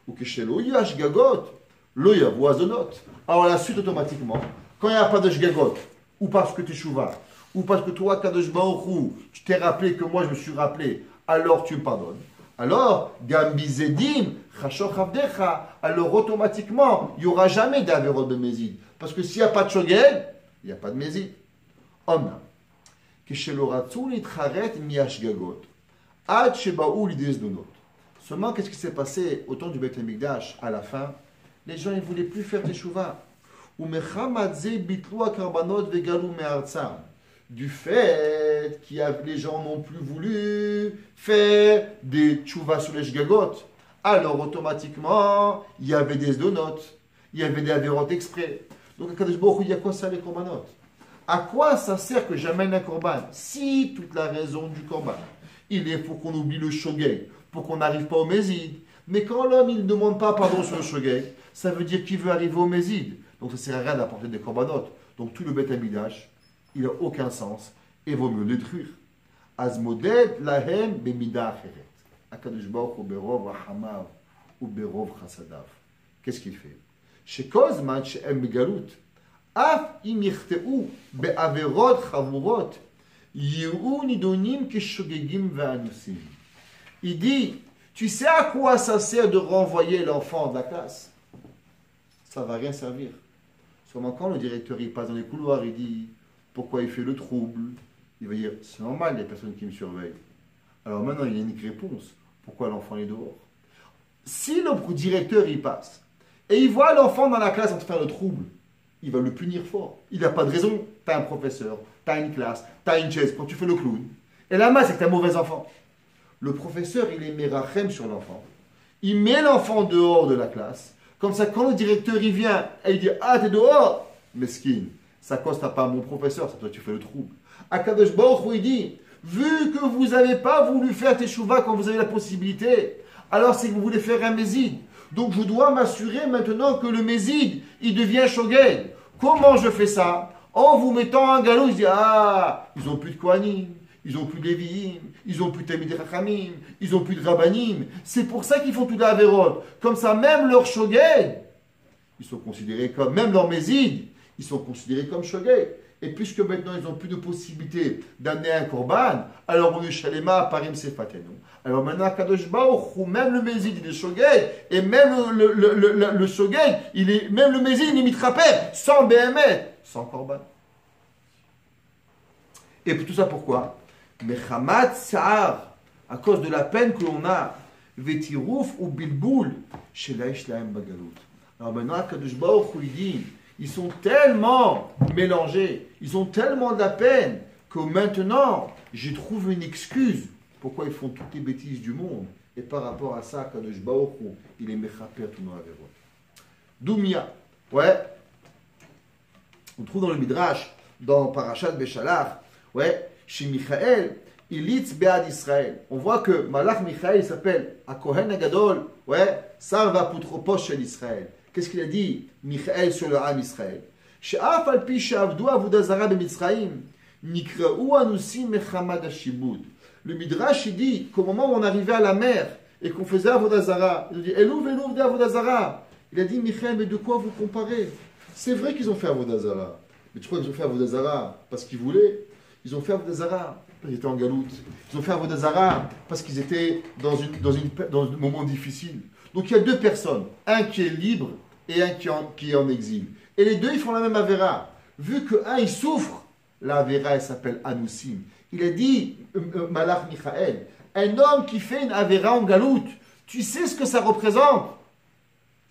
Ou que chez l'oyash gagot, l'oya voisonnot. Alors la suite automatiquement, quand il n'y a pas de shgagot, ou parce que tu es chouva, ou parce que toi, Kadosh Baruch Hu, tu t'es rappelé que moi je me suis rappelé, alors tu me pardonnes. Alors, Gambizedim, Chashoch Avdecha, alors automatiquement, il n'y aura jamais d'avéro de Mézid. Parce que s'il n'y a pas de shogeg, il n'y a pas de Mézid. Omna. Seulement, qu'est-ce qui s'est passé au temps du Beth Amikdash à la fin? Les gens ne voulaient plus faire teshuva. Du fait que les gens n'ont plus voulu faire des teshuva sur les shgagot, alors automatiquement, il y avait des donotes, il y avait des avérotes exprès. Donc, à Kadosh Baruch Hu, il y a quoi ça les korbanot? À quoi ça sert que j'amène un korban? Si toute la raison du korban, il est pour qu'on oublie le shogeg, pour qu'on n'arrive pas au mézid. Mais quand l'homme il ne demande pas pardon sur le shogeg, ça veut dire qu'il veut arriver au mézid. Donc ça ne sert à rien d'apporter des korbanot. Donc tout le Beth Amikdash, il n'a aucun sens et vaut mieux le détruire. Azmoded lahem bemida acheret. Akadosh Baruch Hu berov rachamav ou berov chasadav. Qu'est-ce qu'il fait? Shekoz man she'em begalut. Af im yichteu be'averot chavurot yiru nidonim keshogegim ve'anusim. Il dit, tu sais à quoi ça sert de renvoyer l'enfant de la classe? Ça ne va rien servir. Seulement quand le directeur il passe dans les couloirs, il dit pourquoi il fait le trouble, il va dire c'est normal, il y a personne qui me surveille. Alors maintenant il y a une réponse. Pourquoi l'enfant est dehors? Si le directeur il passe et il voit l'enfant dans la classe en train de faire le trouble, il va le punir fort. Il n'a pas de raison. Tu as un professeur, tu as une classe, tu as une chaise quand tu fais le clown. Et la main, c'est que tu es un mauvais enfant. Le professeur, il est merachem sur l'enfant. Il met l'enfant dehors de la classe. Comme ça, quand le directeur il vient et il dit ah, t'es dehors, mesquine, ça coste pas à mon professeur, c'est toi tu fais le trouble. Akadosh Baruch Hu, il dit vu que vous n'avez pas voulu faire teshuva quand vous avez la possibilité, alors c'est que vous voulez faire un mézid. Donc je dois m'assurer maintenant que le mézid, il devient shogeg. Comment je fais ça? En vous mettant un galop, il dit ah, ils n'ont plus de kohanim, ils n'ont plus de Lévi'im, ils n'ont plus de Talmidei Chachamim, ils n'ont plus de Rabbanim. C'est pour ça qu'ils font tout l'Averot. Comme ça, même leurs Shogeg, ils sont considérés comme, même leurs Mézides, ils sont considérés comme Shogeg. Et puisque maintenant ils n'ont plus de possibilité d'amener un korban, alors on est Shalema, Parim Sefatenu. Alors maintenant, Kadosh Baruch Hu, même le Mézid, il est Shogeg, et même le Shogeg, même le Mézid, il est mitraper, sans Behemet, sans korban. Et tout ça pourquoi? Mechamat Sa'ar, à cause de la peine que l'on a, Vetirouf ou Bilboul, Shelaïsh Lahem Bagalout. Alors maintenant, Kadosh Baruch Hu, il dit, ils sont tellement mélangés, ils ont tellement de la peine que maintenant, je trouve une excuse pourquoi ils font toutes les bêtises du monde. Et par rapport à ça, Kadosh Baruch Hu, il est mechaper tout nos avérotes. Doumia, ouais, on trouve dans le Midrash, dans Parashat Beshalach, ouais, chez Michael, Ilitz Be'ad Israël. On voit que Malach Michael s'appelle Akohen Agadol, ouais, Sarva Putropos shel Israël. Qu'est-ce qu'il a dit, Michael, sur le Ham Israël? She'af al pi she'avdu avodah zara b'Mitzrayim, nikra'u anusim mechamad hashibud. Le Midrash, il dit qu'au moment où on arrivait à la mer et qu'on faisait avodah zara, il dit Elouv Elouv de avodah zara. Il a dit, Michael, mais de quoi vous comparez? C'est vrai qu'ils ont fait avodah zara. Mais tu crois qu'ils ont fait avodah zara parce qu'ils voulaient? Ils ont fait avodah zara parce qu'ils étaient en galoute. Ils ont fait avodah zara parce qu'ils étaient dans un moment difficile. Donc il y a deux personnes, un qui est libre et un qui est en exil. Et les deux, ils font la même avéra. Vu qu'un, il souffre, la avéra, elle s'appelle Anousim. Il a dit, Malach Michael, un homme qui fait une avéra en galoute, tu sais ce que ça représente?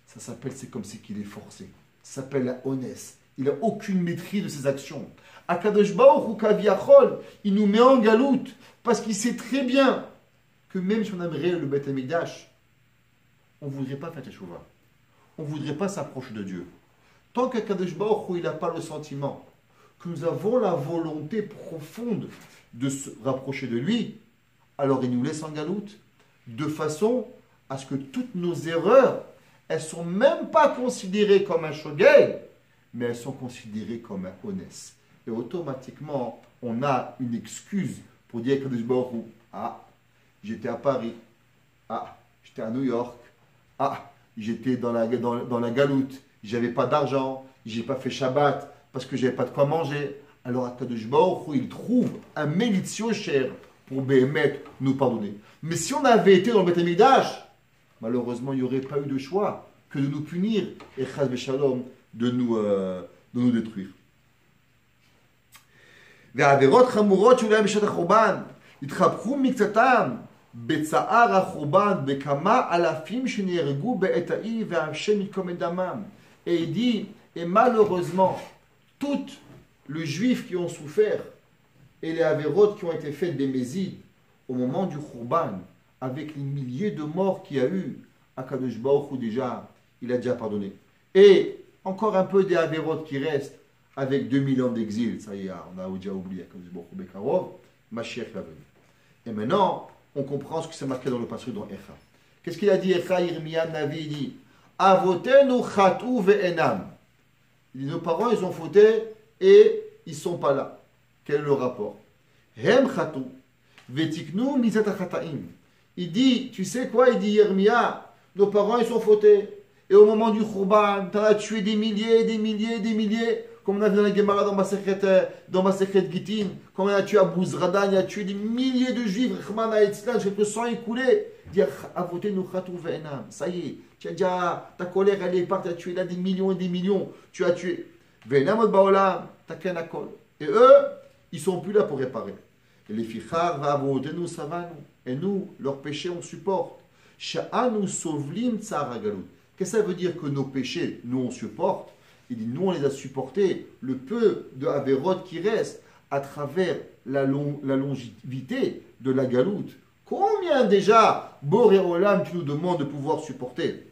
Ça s'appelle, c'est comme si qu'il est forcé. Ça s'appelle la honesse. Il n'a aucune maîtrise de ses actions. Akadosh Baruch Hu Kaviachol, il nous met en galoute parce qu'il sait très bien que même si on aimerait le Beth Amikdash, on ne voudrait pas faire Teshuvah. On ne voudrait pas s'approcher de Dieu. Tant qu'Akadosh Baruch Hu, il n'a pas le sentiment que nous avons la volonté profonde de se rapprocher de lui, alors il nous laisse en galoute, de façon à ce que toutes nos erreurs, elles ne sont même pas considérées comme un shogeg, mais elles sont considérées comme un honest. Et automatiquement, on a une excuse pour dire qu'Akadosh Baruch Hu, ah, j'étais à Paris, ah, j'étais à New York, ah, j'étais dans la galoute, j'avais pas d'argent, j'ai pas fait Shabbat parce que j'avais pas de quoi manger. Alors Akadosh Baruch Hu, il trouve un mélitio cher pour Béhémet nous pardonner. Mais si on avait été dans le Beth Amikdash, malheureusement, il n'y aurait pas eu de choix que de nous punir et Chas v'Shalom de nous détruire. והעבירות חמורות שהיו להם בשעת החורבן התחבקו מקצתם בצער החורבן בכמה אלפים שנהרגו בעת ההיא והשם ייקום את דמם. Et il dit, et malheureusement, tous les juifs qui ont souffert et les avérotes qui ont été faites des Mézides au moment du Khurban, avec les milliers de morts qu'il y a eu, Akadosh Baruch Hu déjà, il a déjà pardonné. Et encore un peu des avérotes qui restent, avec 2000 ans d'exil, ça y est, on a déjà oublié, Akadosh Baruch Hu Bekarov, Mashiach va venir. Et maintenant, on comprend ce que c'est marqué dans le passage dans Echa. Qu'est-ce qu'il a dit Echa, Yirmiyah, Navi, il dit Avotenu chatu ve'enam. Il dit, nos parents, ils ont fauté et ils ne sont pas là. Quel est le rapport? Hem chatu ve'tiknu mizat hachataim. Il dit, tu sais quoi? Il dit, Yirmiyah, nos parents, ils sont fautés. Et au moment du Khurban, tu as tué des milliers, des milliers, des milliers. Comme on a vu dans la Gemara, dans ma secrète Gittin, comme on a tué Abu Zradan, il a tué des milliers de juifs, Rachman Haïtzlan, j'ai le sang écoulé. Dire, avotenu chatu ve'enam. Ça y est, tu as déjà, ta colère, elle est partie, tu as tué là des millions et des millions. Tu as tué. Ve'enam od ba'olam, t'as qu'un akol. Et eux, ils ne sont plus là pour réparer. Et les fichar va'avotenu savanu. Et nous, leurs péchés, on supporte. Sha'anu sovlim tsar hagalut. Qu'est-ce que ça veut dire que nos péchés, nous, on supporte? Il dit, nous, on les a supportés, le peu de Averot qui reste, à travers la longévité de la galoute. Combien déjà, Boré Olam, tu nous demandes de pouvoir supporter?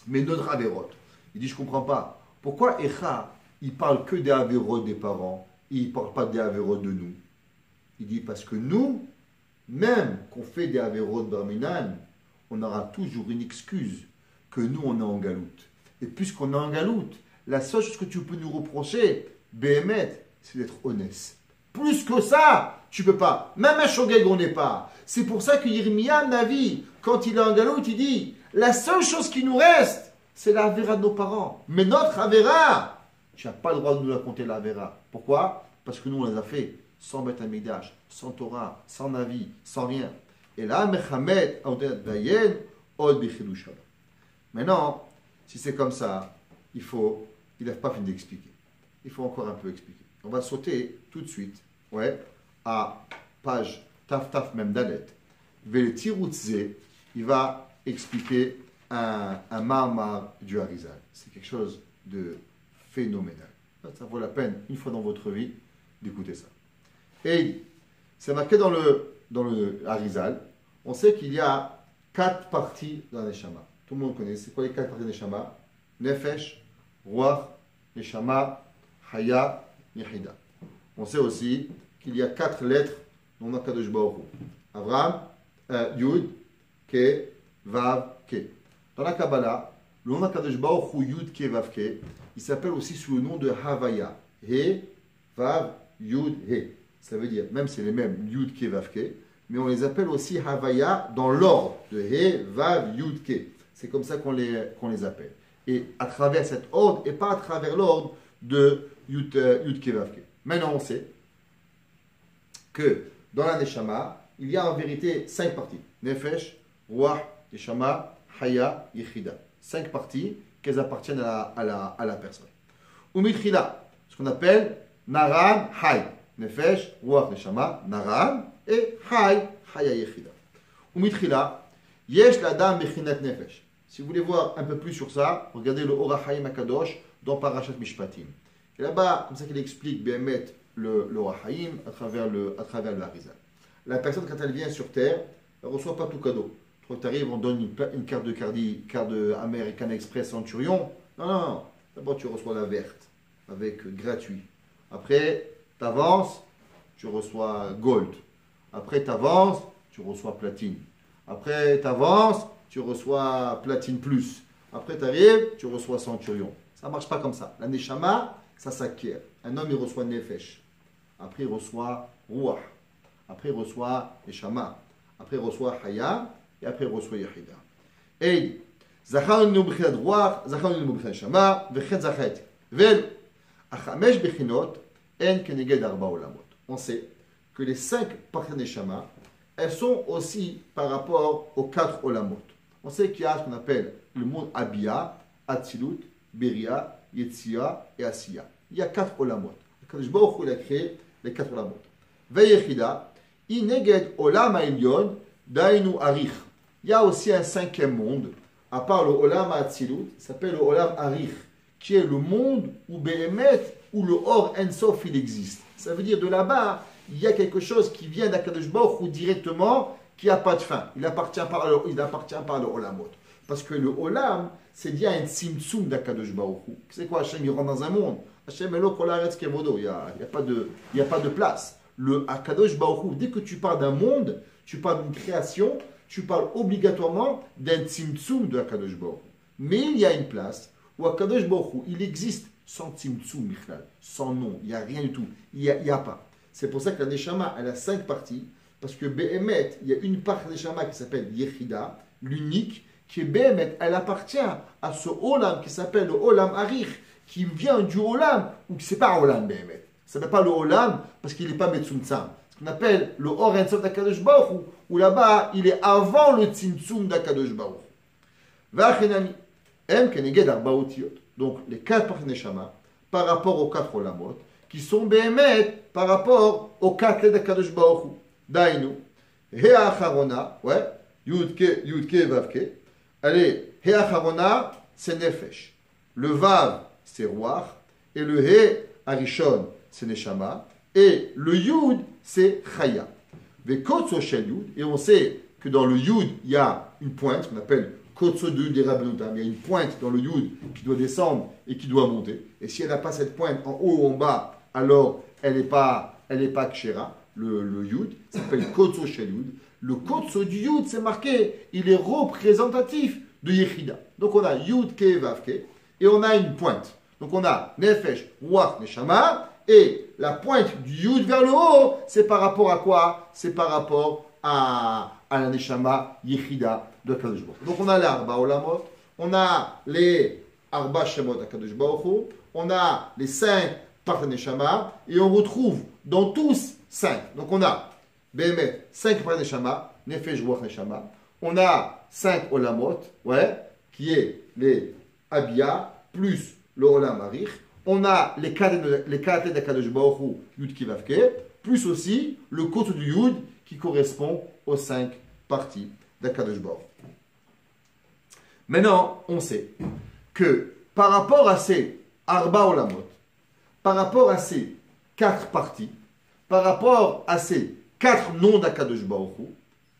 Mais notre Averot, il dit, je ne comprends pas. Pourquoi Echa, il parle que des Averot des parents, il ne parle pas des Averot de nous? Il dit, parce que nous, même qu'on fait des Averot Barminan, on aura toujours une excuse que nous, on est en galoute. Et puisqu'on est en galoute, la seule chose que tu peux nous reprocher, Béhémet, c'est d'être honnête. Plus que ça, tu peux pas. Même un shogeg, on n'est pas. C'est pour ça que Yirmiyah Navi, quand il est en galoute, il dit la seule chose qui nous reste, c'est la Avera de nos parents. Mais notre Avera, tu n'as pas le droit de nous la compter, la Avera. Pourquoi? Parce que nous, on les a fait sans Beth Amikdash, sans Torah, sans Navi, sans rien. Et là, Mechamed, Dayen, Od Bichidush. Maintenant, si c'est comme ça, il n'a pas fini d'expliquer. Il faut encore un peu expliquer. On va sauter tout de suite, à page Taf Mem Dalet. Vel Tiroutze, il va expliquer un Mahamar du Harizal. C'est quelque chose de phénoménal. Ça vaut la peine, une fois dans votre vie, d'écouter ça. Et c'est marqué dans le Harizal. On sait qu'il y a 4 parties dans Neshama. Tout le monde connaît. C'est quoi les 4 parties de Neshama? Nefesh, Ruach, Neshama, Haya, Yehida. On sait aussi qu'il y a 4 lettres dans le Kadosh Baruch Hu. Avraham, Yud, Ke, Vav, Ke. Dans la Kabbalah, le nom de Kadosh Baruch Hu, Yud, Ke, Vav, Ke, il s'appelle aussi sous le nom de Havaya. He, Vav, Yud, He. Ça veut dire, même c'est les mêmes, Yud, Ke, Vav, Ke, mais on les appelle aussi Havaya dans l'ordre de He, Vav, Yud, Ke. C'est comme ça qu'on les appelle. Et à travers cet ordre, et pas à travers l'ordre de Yud, Ke, Vav, Ke. Maintenant, on sait que dans la Neshama, il y a en vérité 5 parties. Nefesh, Ruach, Neshama, Haya, Yechida. 5 parties qu'elles appartiennent à la personne. Umitchila, ce qu'on appelle Naran, Hay. Nefesh, Ruach, Neshama, Naran, et Hay, Haya, Yechida. Umitchila, Yesh l'Adam Mechinat Nefesh. Si vous voulez voir un peu plus sur ça, regardez le Ora Hayim Akadosh dans Parashat Mishpatim. Et là-bas, comme ça qu'il explique Béhémet le Ora Hayim à travers le Harizal. La personne, quand elle vient sur Terre, elle ne reçoit pas tout cadeau. Quand tu arrives, on donne une carte de American Express Centurion. Non. D'abord, tu reçois la verte, avec gratuit. Après, tu avances, tu reçois Gold. Après, tu avances, tu reçois Platine. Après, tu avances, tu reçois Platine Plus. Après, tu arrives, tu reçois Centurion. Ça ne marche pas comme ça. La Neshama, ça s'acquiert. Un homme, il reçoit Nefesh. Après, il reçoit Ruach. Après, il reçoit Neshama. Après, il reçoit Haya. Et après, il reçoit Yechida. Et Zacharnu b'chinat Ruach, Zacharnu b'chinat Neshama, v'chet zachet. Vel, achamesh b'chinot, en keneged arba olamot. On sait que les 5 parties de Neshama, elles sont aussi par rapport aux 4 olamot. On sait qu'il y a ce qu'on appelle le monde Abia, Atzilut, Beria, Yetzia et Asiya. Il y a 4 olamot. Kadosh Baruch Hu, il a créé les 4 olamot. Ve'yechida, ineged olam ha'elyon, dainu arich. Il y a aussi un 5e monde, à part le olam ha'atzilut, qui s'appelle le olam arich, qui est le monde où Behemet, où le Or Ensof, il existe. Ça veut dire de là-bas, il y a quelque chose qui vient d'Akadosh Baruch Hu directement, qui n'a pas de fin. Il appartient par le olamot. Parce que le olam, c'est bien un tzimtzum d'Akadosh Baruch Hu. C'est quoi, Hachem, il rentre dans un monde. Hachem, elo kol haaretz kevodo. Il n'y a pas de place. Le Akadosh Baruch Hu, dès que tu parles d'un monde, tu parles d'une création, tu parles obligatoirement d'un tzimtzum de Akadosh Baruch Hu. Mais il y a une place où Akadosh Baruch Hu, il existe sans tzimtzum, sans nom. Il n'y a rien du tout. Il n'y a pas. C'est pour ça que la Neshama, elle a 5 parties. Parce que Behemet, il y a une part de Neshama qui s'appelle Yechida, l'unique, qui est Behemet, elle appartient à ce Olam qui s'appelle le Olam Arich, qui vient du Olam, ou qui c'est pas Olam Behemet. Ça ne s'appelle pas le Olam parce qu'il n'est pas Metzumtzam. Ce qu'on appelle le Or Ensof d'Akadosh Baruch Hu, où là-bas, il est avant le Tzimtzum d'Akadosh Baruch Hu. Va'achenami, em keneged arbaotiot. Donc, les 4 parties de Neshama, par rapport aux 4 Olamot, qui sont Behemet par rapport aux 4 lettres d'Akadosh Baruch Hu. Dainu, He Acharona, Yudke, Vavke. Allez, He Acharona, c'est Nefesh. Le Vav, c'est Ruach. Et le He Arishon, c'est Neshama. Et le Yud, c'est Chaya. Vekotso Shel Yud. Et on sait que dans le Yud, il y a une pointe, qu'on appelle Kotso de Yud des Rabbenutam. Il y a une pointe dans le Yud qui doit descendre et qui doit monter. Et si elle n'a pas cette pointe en haut ou en bas, alors elle n'est pas Kshera. Le Yud, ça s'appelle Kotso Shel Yud. Le Kotso du Yud, c'est marqué, il est représentatif de Yechida. Donc on a Yud Ke Vav Ke, et on a une pointe. Donc on a Nefesh, Ruach, Neshama, Et la pointe du Yud vers le haut, c'est par rapport à quoi? C'est par rapport à la Neshama Yechida de Kadosh Baruch Hu. Donc on a les Arba Olamot, on a les Arba Shemot à Kadosh Baruch Hu, on a les 5 par Neshama, et on retrouve dans tous 5. Donc on a Behemet 5 par Neshama, Nefesh Ruach Neshama, on a 5 Olamot, ouais, qui est les Abia, plus le Olam Arich. On a les 4 d'Akadosh Baruch Hu, Yud Kivavke, plus aussi le côté du Yud qui correspond aux 5 parties d'Akadosh Baruch Hu. Maintenant, on sait que par rapport à ces Arba Olamot, par rapport à ces 4 parties, par rapport à ces 4 noms d'Akadosh Baruch Hu,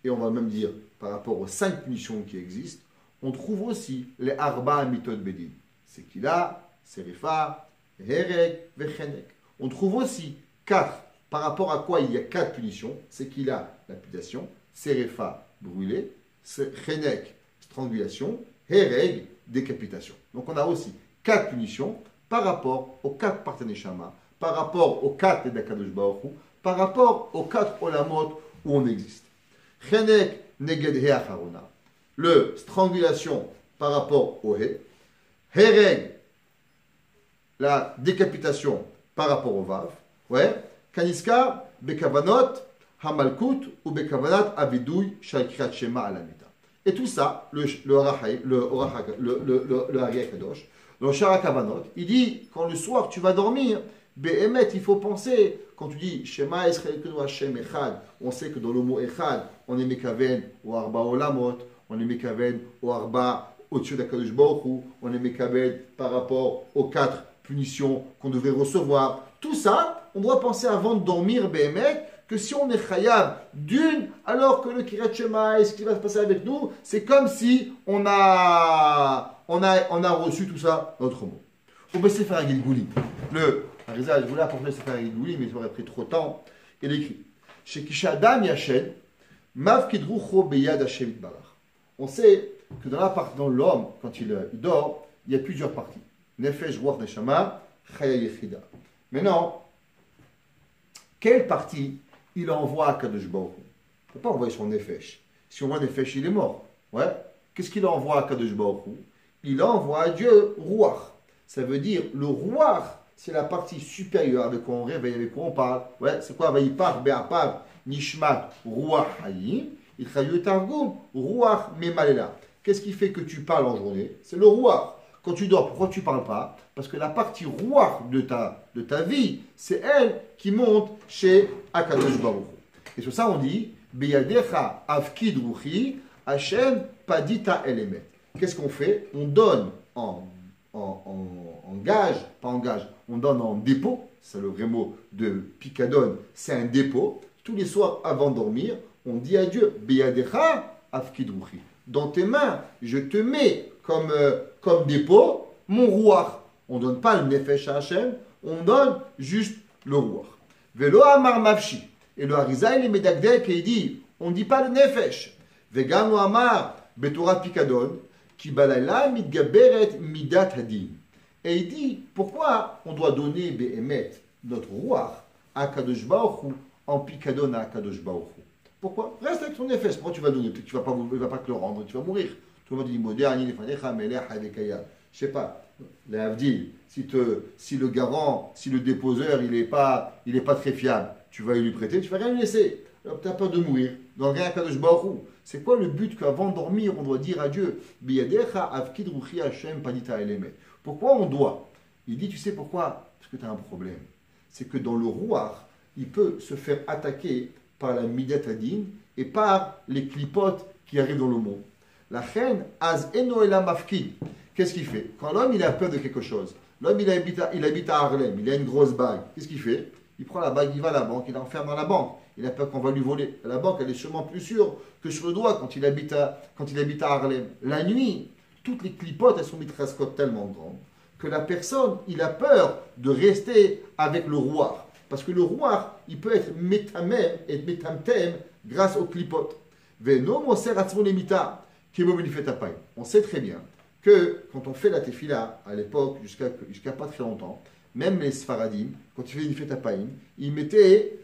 et on va même dire par rapport aux 5 punitions qui existent, on trouve aussi les Arba Amitot Bedin. C'est qu'il a, Serifa, Hereg, Vechenek. On trouve aussi 4, par rapport à quoi il y a 4 punitions, c'est qu'il a lapidation, Serifa, brûlé, Chenek, strangulation, Hereg, décapitation. Donc on a aussi 4 punitions par rapport aux 4 Partaneshama, par rapport aux 4 d'Akadosh Baruch Hu, par rapport aux 4 Olamot où on existe. Chenek, Neged, Heacharona. Le strangulation par rapport au He. Hereg, la décapitation par rapport au Vav. Ouais. Kaniska, Bekavanot, Hamalkut, ou Bekavanat, Avidouy, Shalkriat Shema Alamita. Et tout ça, le Hari Kadosh, le Sharakavanot, il dit, quand le soir tu vas dormir, Behemet, il faut penser, quand tu dis Shema Israël Kenu Hashem Echad, on sait que dans le mot Echad, on est Mekaven ou Arba Olamot, on est Mekaven ou Arba au-dessus d'Akadosh Baruch Hu, on est Mekaven par rapport aux 4 punitions qu'on devrait recevoir. Tout ça, on doit penser avant de dormir, Behemet, que si on est Chayav d'une, alors que le Kirat Shema et ce qui va se passer avec nous, c'est comme si on a reçu tout ça dans notre mot. On peut se faire un Gilgouli. Le Harizal, je voulais apporter se faire un Gilgouli, mais ça aurait pris trop de temps. Il écrit Chez Kishadam Yashen, Mav Kidrucho Beyad Hashem Itbarach. On sait que dans l'homme, quand il dort, il y a plusieurs parties. Nefesh, Ruach, Neshama, Chaya Yechida. Maintenant, quelle partie il envoie à Kadosh Baruch Hu? On ne peut pas envoyer son Nefesh. Si on voit Nefesh, il est mort. Ouais. Qu'est-ce qu'il envoie à Kadosh Baruch Hu? Il envoie à Dieu Ruach. Ça veut dire, le Ruach, c'est la partie supérieure avec quoi on réveille, avec quoi on parle. Ouais, c'est quoi? Vaïpar, Be'apar, Nishmat, Ruach, Hayim. Il traduit Targum, Ruach, Memalela. Qu'est-ce qui fait que tu parles en journée? C'est le Ruach. Quand tu dors, pourquoi tu ne parles pas? Parce que la partie Ruach de ta vie, c'est elle qui monte chez Akadosh Baruch Hu. Et sur ça, on dit, Beyadecha Avkid Ruchi, Hashem Padita Elemet. Qu'est-ce qu'on fait? On donne en gage, pas en gage, on donne en dépôt, c'est le vrai mot de Picadon, c'est un dépôt. Tous les soirs avant de dormir, on dit à Dieu, Beyadecha Avkid Ruchi. Dans tes mains, je te mets comme dépôt mon Ruach. On ne donne pas le Nefesh à Hashem, on donne juste le Ruach. Velo Amar Mavshi. Et le Harizal, il est Medagdek et il dit, on ne dit pas le Nefesh. Vegam Amar Betorah Pikadon, Ki Balayla Midgaberet Midat Hadin. Et il dit, pourquoi on doit donner Behemet, notre Ruach, à Kadosh Baruch Hu, en Pikadon à Kadosh Baruch Hu? Pourquoi? Reste avec ton Nefesh. Pourquoi tu vas donner? Peut-être que tu ne vas pas te le rendre, tu vas mourir. Tout le monde dit, Modéani, Nefanecha, Melech, Havekaya. Je sais pas. Les Avdil, si le garant, si le déposeur, il n'est pas très fiable, tu vas lui prêter, tu vas rien lui laisser. Alors, tu as peur de mourir. Dans rien Kadosh Baruch Hu. C'est quoi le but qu'avant de dormir, on doit dire à Dieu, Biyadecha avkid ruchi Hashem padita elemet. Pourquoi on doit? Il dit, tu sais pourquoi? Parce que tu as un problème. C'est que dans le Ruach, il peut se faire attaquer par la Midat Hadin et par les clipotes qui arrivent dans le monde. La reine, Az eno elam afkid. Qu'est-ce qu'il fait? Quand l'homme il a peur de quelque chose, l'homme il habite à Harlem, il a une grosse bague, qu'est-ce qu'il fait? Il prend la bague, il va à la banque, il l'enferme dans la banque. Il a peur qu'on va lui voler. La banque, elle est sûrement plus sûre que sur le doigt quand il habite à Harlem. La nuit, toutes les clipotes, elles sont mitrascotes tellement grandes que la personne, il a peur de rester avec le roi. Parce que le roi, il peut être métamem et métamtem grâce aux clipotes. On sait très bien que quand on fait la tefila, à l'époque, jusqu'à pas très longtemps, même les Sfaradim, quand ils faisaient Niflet Apaim, ils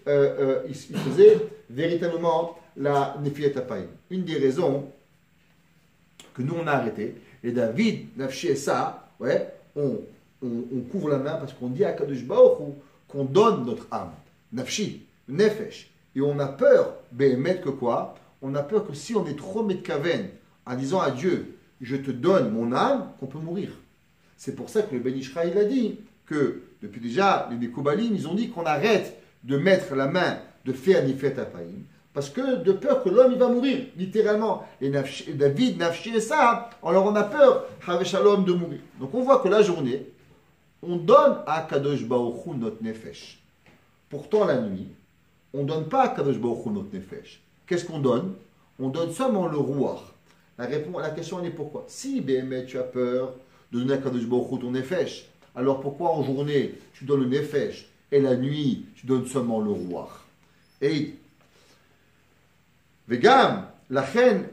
faisaient véritablement la Niflet Apaim. Une des raisons que nous on a arrêté, et David, Nafshi et ça, ouais, on couvre la main parce qu'on dit à Kadosh Baruch Hu qu'on donne notre âme, Nafshi, Nefesh. Et on a peur, Behemet, que quoi? On a peur que si on est trop Metkaven en disant à Dieu, je te donne mon âme, qu'on peut mourir. C'est pour ça que le Ben Ishra, il a dit que, depuis déjà, les Mekoubalim, ils ont dit qu'on arrête de mettre la main, de faire Niflet Apaim, parce que de peur que l'homme, il va mourir, littéralement. Et David, Nafshi et ça, alors on a peur, Haveshalom, de mourir. Donc on voit que la journée, on donne à Kadosh Baruch Hu notre Nefesh. Pourtant, la nuit, on ne donne pas à Kadosh Baruch Hu notre Nefesh. Qu'est-ce qu'on donne? On donne seulement le Ruach. La question, elle est pourquoi? Si, BM, tu as peur de donner à Kadosh Baruch Hu ton Nefesh, alors pourquoi en journée, tu donnes le Nefesh et la nuit, tu donnes seulement le Ruach? Et Vegam, la reine,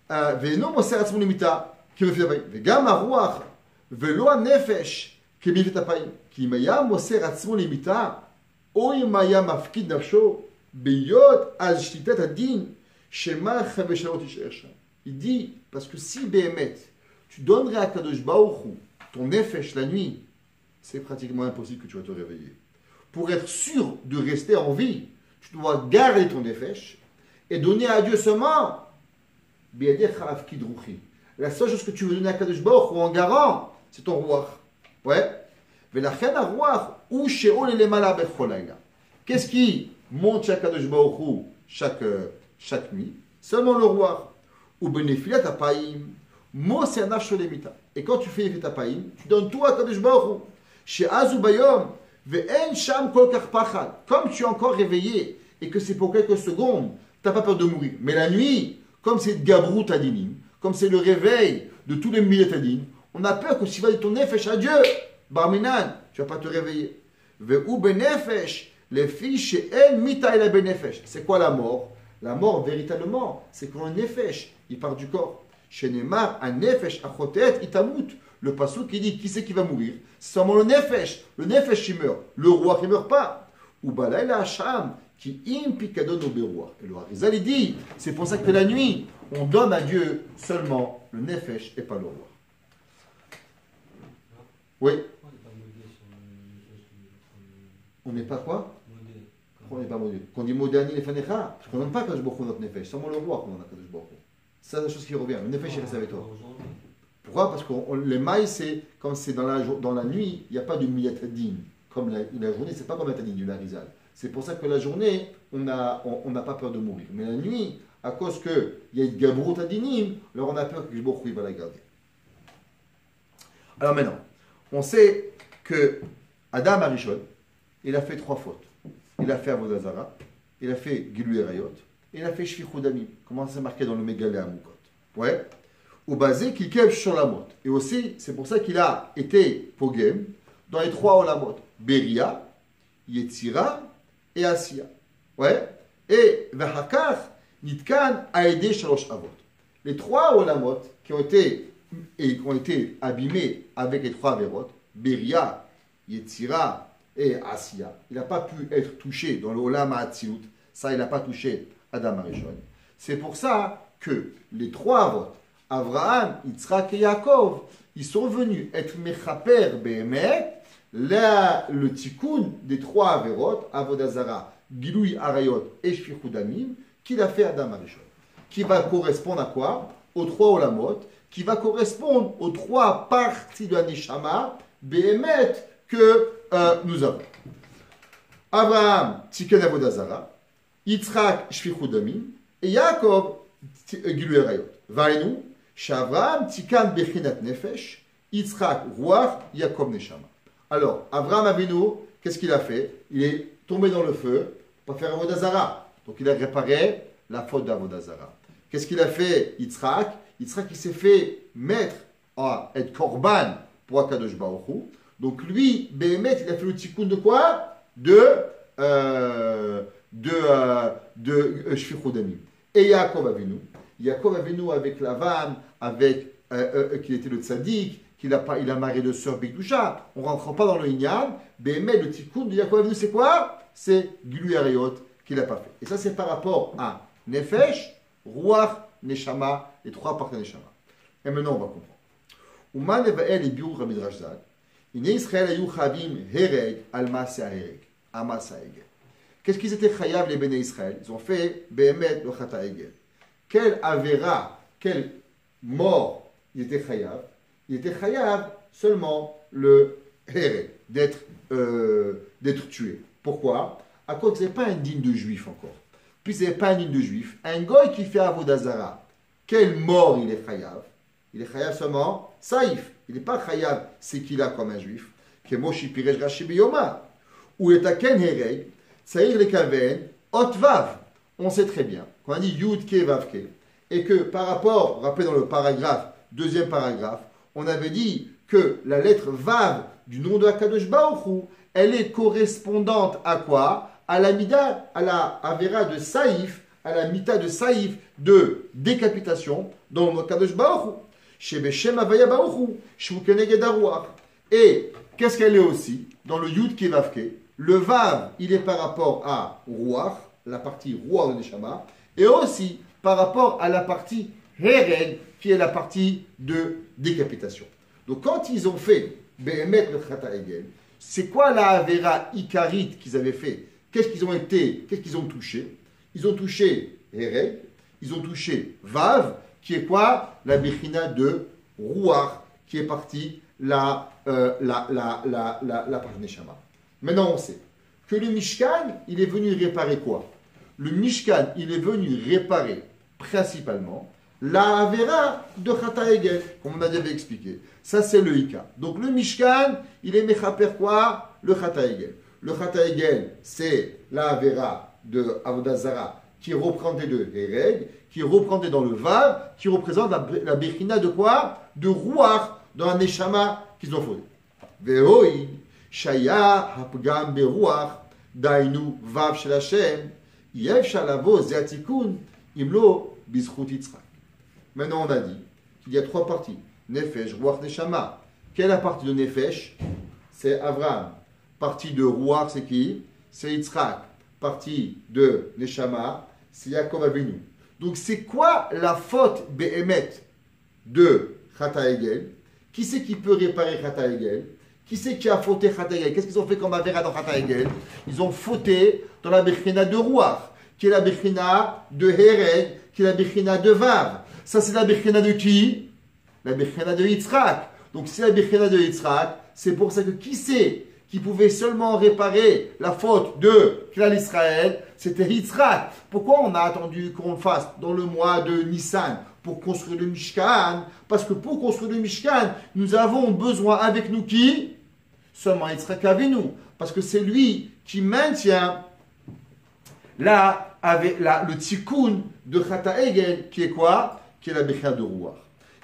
Venom Moser Atzmon Limita, qui me fait appareil. Vegam, Ruach, Velo Nefesh, qui me fait appareil. Qui m'a Moser Atzmon Limita, Oy Maya Mafkid Nafsho, Beyot, Al Shlitat Adin, Shema Chaveshalot Ishersha. Il dit, parce que si Behemet, tu donnerais à Kadosh Baruch Hu ton Nefesh la nuit, c'est pratiquement impossible que tu vas te réveiller. Pour être sûr de rester en vie, tu dois garder ton Nefesh et donner à Dieu seulement la seule chose que tu veux donner à Kadosh Baruch Hu en garant, c'est ton Ruach. Ouais. Qu'est-ce qui monte chez Kadosh Baruch Hu chaque nuit? Seulement le Ruach. Et quand tu fais Niflet Apaim, tu donnes tout à Kadosh Baruch Hu. Chez Azubayom, comme tu es encore réveillé et que c'est pour quelques secondes, tu n'as pas peur de mourir. Mais la nuit, comme c'est Gabrut Adinim, comme c'est le réveil de tous les Milet Adim, on a peur que si tu vas dire ton Nefesh à Dieu, Barminan, tu ne vas pas te réveiller. C'est quoi la mort? La mort, véritablement, c'est quand un Nefesh, il part du corps. Shenemar, un Nefesh, achotet, itamut. Le passou qui dit qui c'est qui va mourir? C'est seulement le Nefesh. Le Nefesh qui meurt. Le roi qui ne meurt pas. Ou balaïla hacham, qui impikadon au beroir. Et le Harizal, il dit, c'est pour ça que la nuit, on donne à Dieu seulement le Nefesh et pas le roi. Oui. On n'est pas quoi? On n'est pas modé. Quand on dit modani les fanecha, parce qu'on ne donne pas Kadosh Baruch Hu notre Nefesh, seulement le roi qu'on donne à Kadosh Baruch Hu. C'est la chose qui revient. Le Nefesh il reste avec toi. Pourquoi? Parce que les mailles, c'est comme c'est dans la nuit, il n'y a pas de miyatadin. Comme la journée, c'est pas comme la tadin du Harizal. C'est pour ça que la journée, on n'a pas peur de mourir. Mais la nuit, à cause qu'il y a une gabrut adinim, alors on a peur que Kadosh Baruch Hu va la garder. Alors maintenant, on sait que Adam Arishon, il a fait 3 fautes. Il a fait Avodah Zara, il a fait Gilui Arayot, et il a fait Shfichut Damim. Comment c'est marqué dans le Megalé Amukot? Ouais. Au basé qu'il kev sur la mot. Et aussi, c'est pour ça qu'il a été Pogem dans les 3 Olamot. Beria, Yetzira et Asiya. Ouais. Et Vahakar, Nitkan, Aede Shalosh Avot. Les 3 Olamot qui ont été abîmés avec les 3 Averot, Beria, Yetzira et Asiya, il n'a pas pu être touché dans le Olam HaAtzilut. Ça, il n'a pas touché Adam Arishon. C'est pour ça que les 3 Avot, Abraham, Yitzhak et Yaakov, ils sont venus être Mechaper Behemet, le tikkun des 3 Averot, Avodah Zara, Gilui Arayot et Shfichut Damim, qu'il a fait Adam Arishon. Qui va correspondre à quoi? Aux 3 Olamot, qui va correspondre aux 3 parties de la Neshama, Behemet, que nous avons. Abraham, Tikkun Avodah Zara, Yitzhak, Shfichut Damim, et Yaakov, Gilui Arayot. Vainu, Abraham, Tikkun Bechinat Nefesh, Yitzhak, Ruach, Yaakov Neshama. Alors, Abraham Avinu, qu'est-ce qu'il a fait? Il est tombé dans le feu pour faire Avodah Zara. Donc, il a réparé la faute d'Avodah Zara. Qu'est-ce qu'il a fait, Yitzhak? Yitzhak, il s'est fait mettre à être korban pour Akadosh Baruch Hu. Donc, lui, Behemet, il a fait le tikkun de quoi? De Shfichut Damim. Et Yaakov Avinu avec Lavan, avec qu'il était le tzaddik, qu'il a, il a marié de sœur Bikdusha. On ne rentre pas dans le Inyan. Béhémet, le tikkun de Yaakov Avinu, c'est quoi? C'est Gilui Arayot qu'il n'a pas fait. Et ça, c'est par rapport à Nefesh, Ruach, Neshama, les trois parties de Neshama. Et maintenant, on va comprendre. Uman Evael et Biur Ramidrash Zal. Iné Israël ayou chavim hereg al masa hereg. Amasa egel. Qu'est-ce qu'ils étaient chayav les béné Israël? Ils ont fait Béhémet le chata egel. Quel avera, quelle mort il était chayav? Il était chayav seulement le hereg, d'être tué. Pourquoi? À cause que ce n'est pas un digne de juif encore. Puis ce n'est pas un digne de juif. Un goy qui fait avodazara, quelle mort il est chayav? Il est chayav seulement saïf. Il n'est pas chayav c'est qu'il a comme un juif. Kemoshi pirej rashi biyoma. Ou est aken hereg, saïr le kaven, otvav. On sait très bien, quand on dit yud ke vav ke, et que par rapport, rappelez dans le paragraphe, deuxième paragraphe, on avait dit que la lettre vav du nom de Akadosh Baruch Hu, elle est correspondante à quoi? À la mida, à la avera de saïf, à la mita de saïf de décapitation dans le Akadosh Baruch Hu. Shebeshem avaya Baruch Hu, shmu keneged haruach. Et qu'est-ce qu'elle est aussi? Dans le yud ke vav ke, le vav, il est par rapport à ruach, la partie ruach de Neshama, et aussi par rapport à la partie hereg, qui est la partie de décapitation. Donc quand ils ont fait Béhémet le Chata Egel, c'est quoi la Avera Ikarit qu'ils avaient fait? Qu'est-ce qu'ils ont touché? Ils ont touché hereg, ils ont touché vav, qui est quoi? La Bechina de Ruach, qui est partie la partie Neshama. Maintenant, on sait que le Mishkan, il est venu réparer quoi? Le Mishkan, il est venu réparer principalement la Avera de Chata Egel, comme on a déjà expliqué. Ça, c'est le Ika. Donc, le Mishkan, il est Mechaper quoi? Le Chata Egel. Le Chata Egel, c'est la Avera de Avodazara qui est représentée de Hereg, qui est représentée dans le Vav, qui représente la Bechina de quoi? De Ruach, dans la Neshama qu'ils ont fondé. Ve'oi, Shaya, Hapgam, Beruach, Dainu, Vav, Shel Hashem, Yev, Shalavo, Zeatikun, Imlo, Bizchut, Yitzchak. Maintenant, on a dit qu'il y a trois parties. Nefesh, Ruach, Neshama. Quelle est la partie de Nefesh? C'est Avraham. Partie de Ruach, c'est qui? C'est Yitzchak. Partie de Neshama, c'est Yaakov Avinu. Donc, c'est quoi la faute Béhémet de Chata Egel? Qui c'est qui peut réparer Chata Egel? Qui c'est qui a fauté Chata Egel? Qu'est-ce qu'ils ont fait comme Avera dans Chata Egel? Ils ont fauté dans la Bechina de Ruach, qui est la Bechina de Hereg, qui est la Bechina de Vav. Ça, c'est la Bechina de qui? La Bechina de Yitzhak. Donc, c'est la Bechina de Yitzhak. C'est pour ça que qui c'est qui pouvait seulement réparer la faute de Klal Israël? C'était Yitzhak. Pourquoi on a attendu qu'on le fasse dans le mois de Nissan pour construire le Mishkan? Parce que pour construire le Mishkan, nous avons besoin avec nous qui? Seulement Yitzhak Avinu. Parce que c'est lui qui maintient le tikkun de Chata Egel, qui est quoi? Qui est la Bechina de Ruach.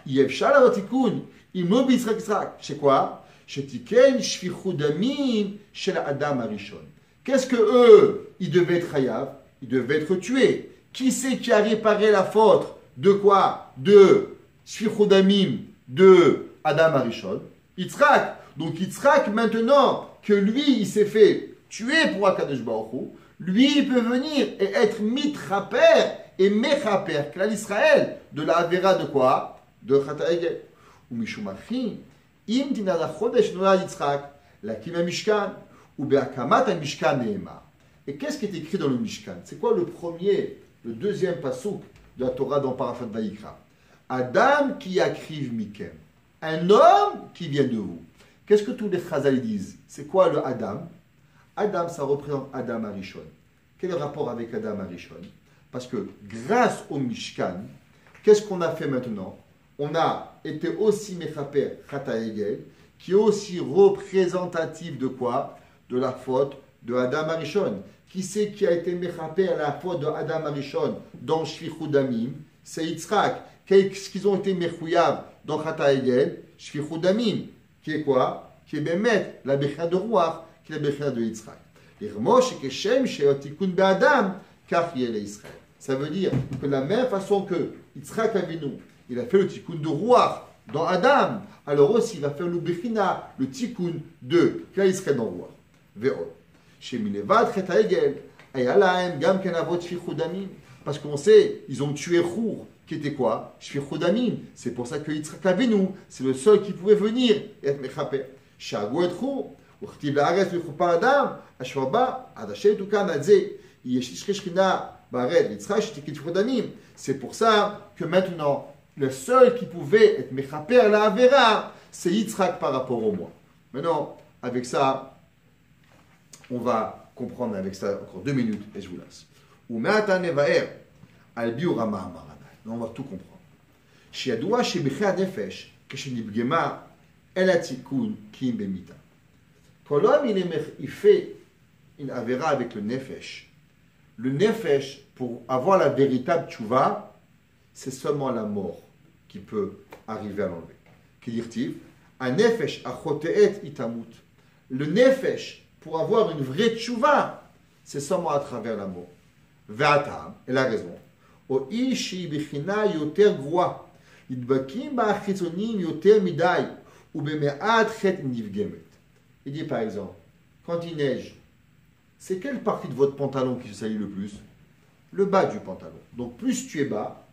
Yev Shala tikkun, imlo b'Yitzhak Yitzhak. C'est quoi? Shetiken shfichut damim shel Adam Arishon. Qu'est-ce que eux, ils devaient être chayav? Ils devaient être tués. Qui c'est qui a réparé la faute de quoi? De shfichut damim de Adam Arishon? Yitzhak. Donc Yitzhak, maintenant que lui, il s'est fait tuer pour Akadosh Baruch Hu, lui, il peut venir et être mitraper et mechaper, Klal Israël, de la Avera de quoi? De Chata Egel. Ou Mishumachim, im tinada chodesh noa Yitzhak, la kima Mishkan, ou be'akamat a Mishkan neema. Et qu'est-ce qui est écrit dans le Mishkan? C'est quoi le deuxième pasuk de la Torah dans Parashat Vayikra? Adam qui akriv mikem. Un homme qui vient de vous. Qu'est-ce que tous les Chazal disent? C'est quoi le Adam? Adam, ça représente Adam Arishon. Quel est le rapport avec Adam Arishon? Parce que grâce au Mishkan, qu'est-ce qu'on a fait maintenant? On a été aussi Mechaper Chata Egel, qui est aussi représentatif de quoi? De la faute de Adam Arishon. Qui c'est qui a été Mechaper à la faute de Adam Arishon dans Shfichut Damim? C'est Yitzhak. Qu'est-ce qu'ils ont été Mechouyav dans Chata Egel? Shfichut Damim. Qui est quoi? Qui est Bémet, la Bechina de Ruach, qui est la Bechina de Yitzhak. Ça veut dire que de la même façon que Yitzhak Avinu, il a fait le tikkun de Ruach dans Adam, alors aussi il va faire le Bechina, le Tikkun de, là il serait dans Roi. Ve'od. Chez Milevad, Chet Haegel, Ayalahem, Gam Kenavot, Shfichut Damim. Parce qu'on sait, ils ont tué Chour, qui était quoi? Shfichut Damim. C'est pour ça que Yitzhak Avinu, c'est le seul qui pouvait venir et être Mechaper. Shagou et Chour, Uchtiv La'aretz, Lechupa Adam, Ashwaba, Adashet Ukan, Adze, Yeshish Shechina, Bared, Yitzhak, Shtikit Damim. C'est pour ça que maintenant, le seul qui pouvait être Mechaper la Avera, c'est Yitzhak par rapport au moi. Maintenant, avec ça, on va comprendre avec ça encore 2 minutes et je vous laisse. Ou Me'ata Nevaer, Albiu Rama Amarana. On va tout comprendre. Shiadoua Shebichea Nefesh, Keshenibgema, El Atikun, Kim Bemita. Quand l'homme il fait une Avera avec le Nefesh, pour avoir la véritable tchouva, c'est seulement la mort qui peut arriver à l'enlever. Qui dit-il? Un nefesh achoteet itamut. Le nefesh, pour avoir une vraie tchouva, c'est seulement à travers la mort. Ve'atam, elle a raison. O ishi bichina yoter groa. Idbakim ba'achitzonim yoter midai. Ou beme'at chet nivgemet. Il dit par exemple, quand il neige, c'est quelle partie de votre pantalon qui se salit le plus? Le bas du pantalon. Donc plus tu es bas,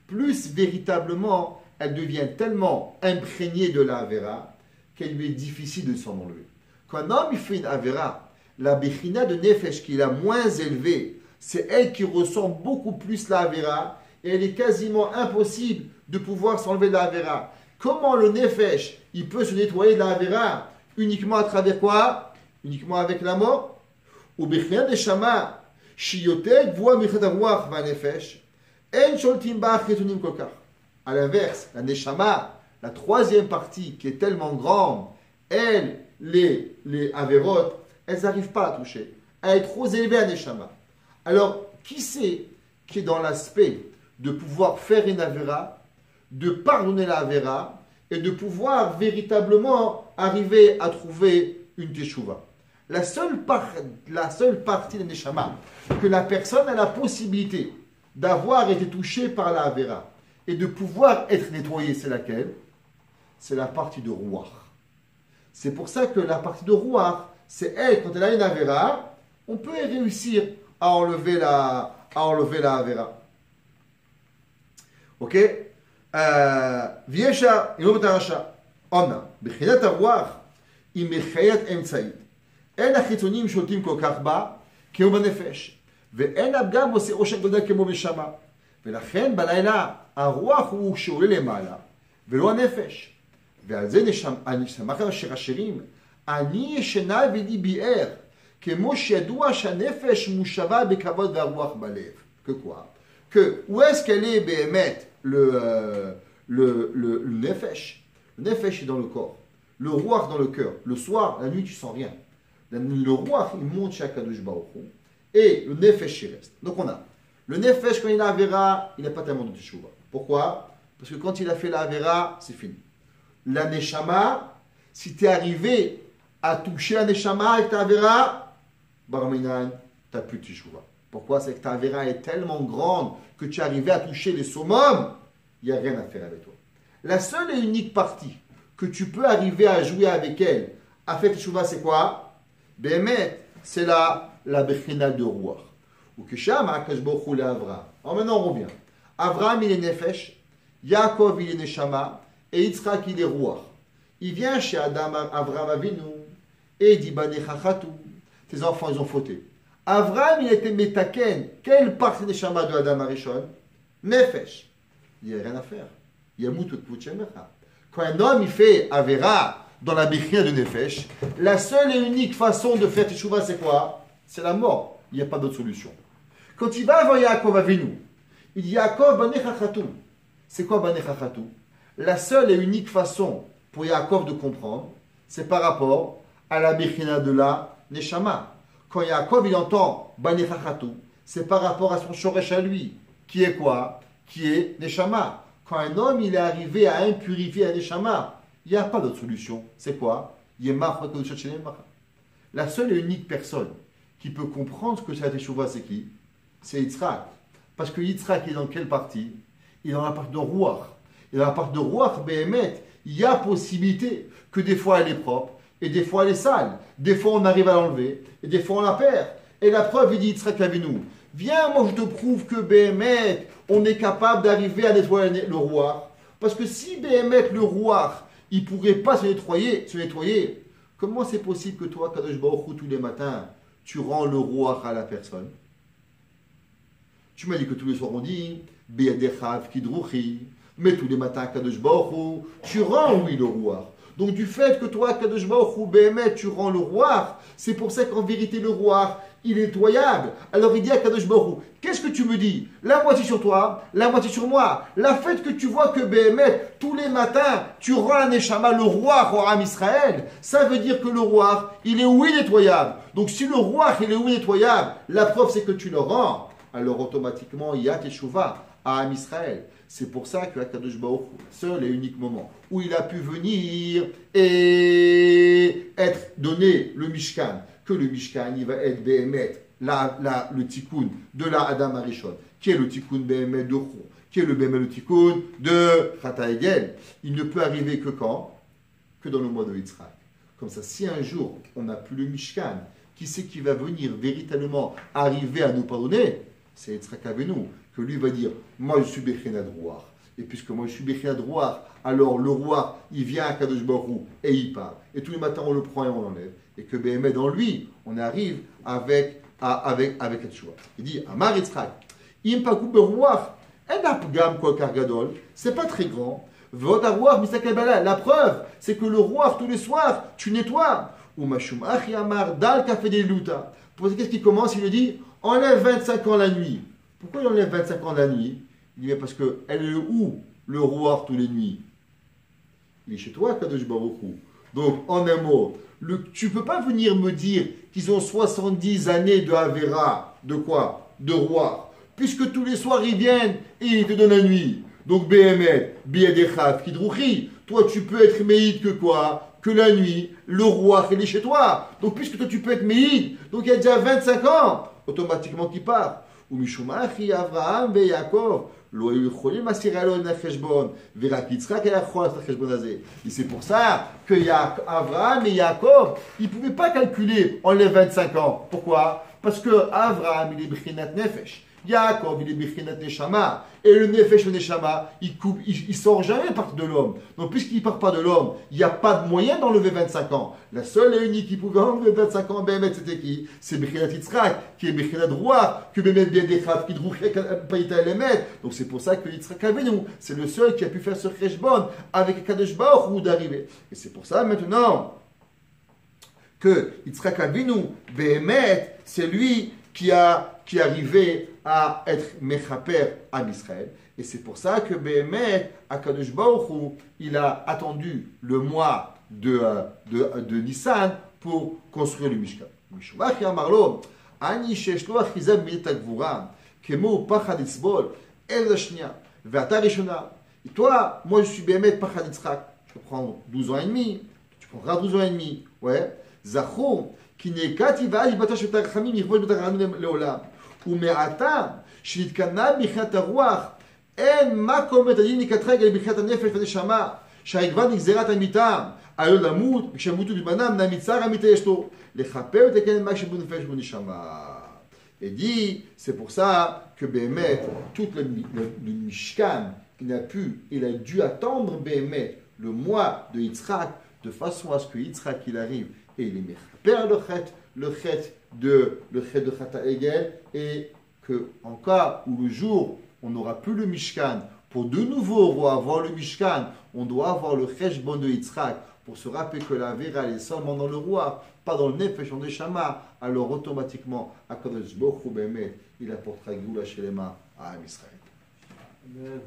plus véritablement elle devient tellement imprégnée de la Avera qu'elle lui est difficile de s'en enlever. Quand un homme il fait une Avera, la Bechina de Nefesh qui est la moins élevée, c'est elle qui ressent beaucoup plus la Avera et elle est quasiment impossible de pouvoir s'enlever de la Avera. Comment le Nefesh il peut se nettoyer de la Avera? Uniquement à travers quoi? Uniquement avec la mort? Ou Bechina de Shama, Shiyotek voit Michatavouach va Nefesh. À l'inverse, la Neshama, la troisième partie qui est tellement grande, elle, les Averot, elles n'arrivent pas à toucher. Elle est trop élevée à Neshama. Alors, qui c'est qui est dans l'aspect de pouvoir faire une Avera, de pardonner la Avera et de pouvoir véritablement arriver à trouver une Teshuva? La seule partie de Neshama que la personne a la possibilité d'avoir été touché par la Avera et de pouvoir être nettoyé, c'est laquelle? C'est la partie de Ruach. C'est pour ça que la partie de Ruach, c'est elle, quand elle a une Avera, on peut réussir à enlever la Avera. Ok? Viesha, Inobotarasha, Ona, Bechinat Ruach, Imechayat Emtsaïd. En achitzonim shultim kol kach ba, kemo banefesh. ואין הפגם עושה עושק גדול כמו בשמה. ולכן בלילה הרוח הוא שעולה למעלה, ולא הנפש. ועל זה נשמח אשר השירים, אני ישנה ולי ביער, כמו שידוע שהנפש מושבה בכבוד והרוח בלב. Que quoi? Que où est-ce qu'elle est באמת le nefesh? Le nefesh est dans le corps, le ruach dans le cœur. Le soir, la nuit, tu sens rien. Le ruach, il monte chez Akadosh Baruch Hu. Et le nefesh il reste. Donc on a le nefesh quand il a Avera, il n'a pas tellement de teshuva. Pourquoi? Parce que quand il a fait la Avera, c'est fini. La neshama, si tu es arrivé à toucher la neshama avec ta Avera, Barminan, tu n'as plus de teshuva. Pourquoi? C'est que ta Avera est tellement grande que tu es arrivé à toucher les summums, il n'y a rien à faire avec toi. La seule et unique partie que tu peux arriver à jouer avec elle, à faire teshuva, c'est quoi? Bémet, c'est la Bechina de Ruach. Ou que Shama, Akash Baruch Hu le Avraham. Alors maintenant on revient. Avraham il est Nefesh, Yaakov il est Neshama, et Yitzhak il est Ruach. Il vient chez Adam, Avraham Avinu, et il dit Banechachatu, tes enfants ils ont fauté. Avraham il était Metaken. Quelle partie de Neshama de Adam Arishon? Nefesh. Il n'y a rien à faire. Yamut Kvut Shemecha. Quand un homme il fait Avera dans la Bechina de Nefesh, la seule et unique façon de faire Teshuvah c'est quoi? C'est la mort. Il n'y a pas d'autre solution. Quand il va voir Yaakov Avinu, il dit Yaakov Banechachatu. C'est quoi Banechachatu? La seule et unique façon pour Yaakov de comprendre, c'est par rapport à la Bechina de la Neshama. Quand Yaakov il entend Banechachatu, c'est par rapport à son Shoresh à lui, qui est quoi? Qui est Neshama. Quand un homme il est arrivé à impurifier la Neshama, il n'y a pas d'autre solution. C'est quoi? La seule et unique personne qui peut comprendre ce que c'est la Teshuvah, c'est qui? C'est Yitzhak. Parce que Yitzhak est dans quelle partie? Il est dans la partie de Ruach. Et dans la partie de Ruach, Behemet, il y a possibilité que des fois elle est propre, et des fois elle est sale. Des fois on arrive à l'enlever, et des fois on la perd. Et la preuve, il dit Yitzhak Avinu, viens, moi je te prouve que Behemet, on est capable d'arriver à nettoyer le Ruach. Parce que si Behemet, le Ruach, il ne pourrait pas se nettoyer, comment c'est possible que toi, Kadosh Baruch Hu, tous les matins, tu rends le Ruach à la personne? Tu m'as dit que tous les soirs on dit Be'adechav kidruchi, mais tous les matins, Kadosh Baruch Hu, tu rends, oui, le Ruach. Donc du fait que toi, Kadosh Baruch Hu, Behemet, tu rends le Ruach, c'est pour ça qu'en vérité, le Ruach, il est nettoyable. Alors il dit à Kadosh Baruch Hu, qu'est-ce que tu me dis? La moitié sur toi, la moitié sur moi. La fait que tu vois que Behemet, tous les matins, tu rends un Neshama, le Ruach au Am Israël, ça veut dire que le Ruach, il est oui nettoyable. Donc si le Ruach, il est oui nettoyable, la preuve c'est que tu le rends, alors automatiquement, il y a Teshuvah à Am Israël. C'est pour ça que Kadosh Baruch Hu, seul et unique moment où il a pu venir et être donné le Mishkan, que le Mishkan, il va être Behemet, le tikkun de la Adam Arishon, qui est le tikkun Behemet de Chou, qui est le Behemet le tikkun de Chata Egel. Il ne peut arriver que quand? Que dans le mois de Yitzhak. Comme ça, si un jour on n'a plus le Mishkan, qui c'est qui va venir véritablement arriver à nous pardonner? C'est Yitzhak Avinu, que lui va dire, moi je suis Bechinat Ruach. Et puisque moi je suis Bechinat Ruach, alors le roi, il vient à Kadosh Baruch Hu et il part. Et tous les matins on le prend et on l'enlève. Et que Behemet dans lui, on arrive avec la Teshuvah. Il dit, Amar Yitzhak, Im paku beruach, en apgam kol kar gadol, c'est pas très grand. Vot aruach misakel bala. La preuve, c'est que le roi, tous les soirs, tu nettoies. Ou mashum achi amar dal kafé de luta. Qu'est-ce qu'il commence? Il lui dit, enlève 25 ans la nuit. Pourquoi il enlève 25 ans la nuit? Il dit, parce que elle est où le roi tous les nuits? Il est chez toi, Kadosh Baruch Hu. Donc, en un mot, tu ne peux pas venir me dire qu'ils ont 70 années de Avera, de quoi? De roi. Puisque tous les soirs ils viennent et ils te donnent la nuit. Donc, Behemet, Biadechav, Kidrouchi. Toi, tu peux être Meïd que quoi? Que la nuit, le roi, il est chez toi. Donc, puisque toi, tu peux être Meïd, donc il y a déjà 25 ans, automatiquement qui part. Ou Mishumachi, Avraham, Ve Yaakov. Et c'est pour ça que Avraham et Yaakov, ils ne pouvaient pas calculer en les 25 ans. Pourquoi? Parce que Avraham, il est Bichinat Nefesh. Yaakov, il est Bichinat Neshama. Et le Nefesh, le Neshama, il sort jamais par de l'homme. Donc, puisqu'il ne part pas de l'homme, il n'y a pas de moyen d'enlever 25 ans. La seule et unique qui pouvait enlever 25 ans, Behemet, c'était qui? C'est Bichinat Yitzhak, qui est Bichinat Roi, que Behemet bien déchrave, qui drouchait Païta Elemet. Donc, c'est pour ça que Yitzhak Avinu, c'est le seul qui a pu faire ce Cheshbon avec Kadosh Baruch Hu d'arriver. Et c'est pour ça, maintenant, que Yitzhak Avinu, Behemet, c'est lui qui est arrivé à être Mechaper à Israël. Et c'est pour ça que Behemet, à Kadosh Baruch Hu, il a attendu le mois de Nissan pour construire le Mishkan. Mishumach Yamarlo, Ani Sheshlo Achizab Midat Gvura, Kemo Pachad Itzbol, El Lashnia, Ve'ata Rishona. Et toi, moi je suis Behemet Pachad Yitzhak. Je peux prendre 12 ans et demi, tu prendras 12 ans et demi. Ouais. Zachor, qui n'est qu'ativa, il batache ta chamim, il faut le leolam. ומעתה שנתקנה בחינת הרוח, אין מקום מתדין לקטרג על בחינת הנפש והנשמה, שהעגבה נגזרת המיתה, עלול למות, וכשמותו בזמנם נמצא המיתה יש לו, לכפר ולתקן מה שבנפש ובנשמה. Et dit, c'est pour ça que Behemet, tout le Mishkan, il a dû attendre Behemet le mois de Yitzhak, de façon à ce que Yitzhak il arrive et il est perd le chet de Chata Egel, et que en cas où le jour on n'aura plus le Mishkan, pour de nouveau avoir le Mishkan, on doit avoir le Cheshbon de Yitzhak pour se rappeler que la Vera est seulement dans le roi, pas dans le Nefesh, en Neshama. Alors automatiquement, Akadosh Baruch Hu Behemet, il apportera Geoula Shelema à Am Israël. Amen.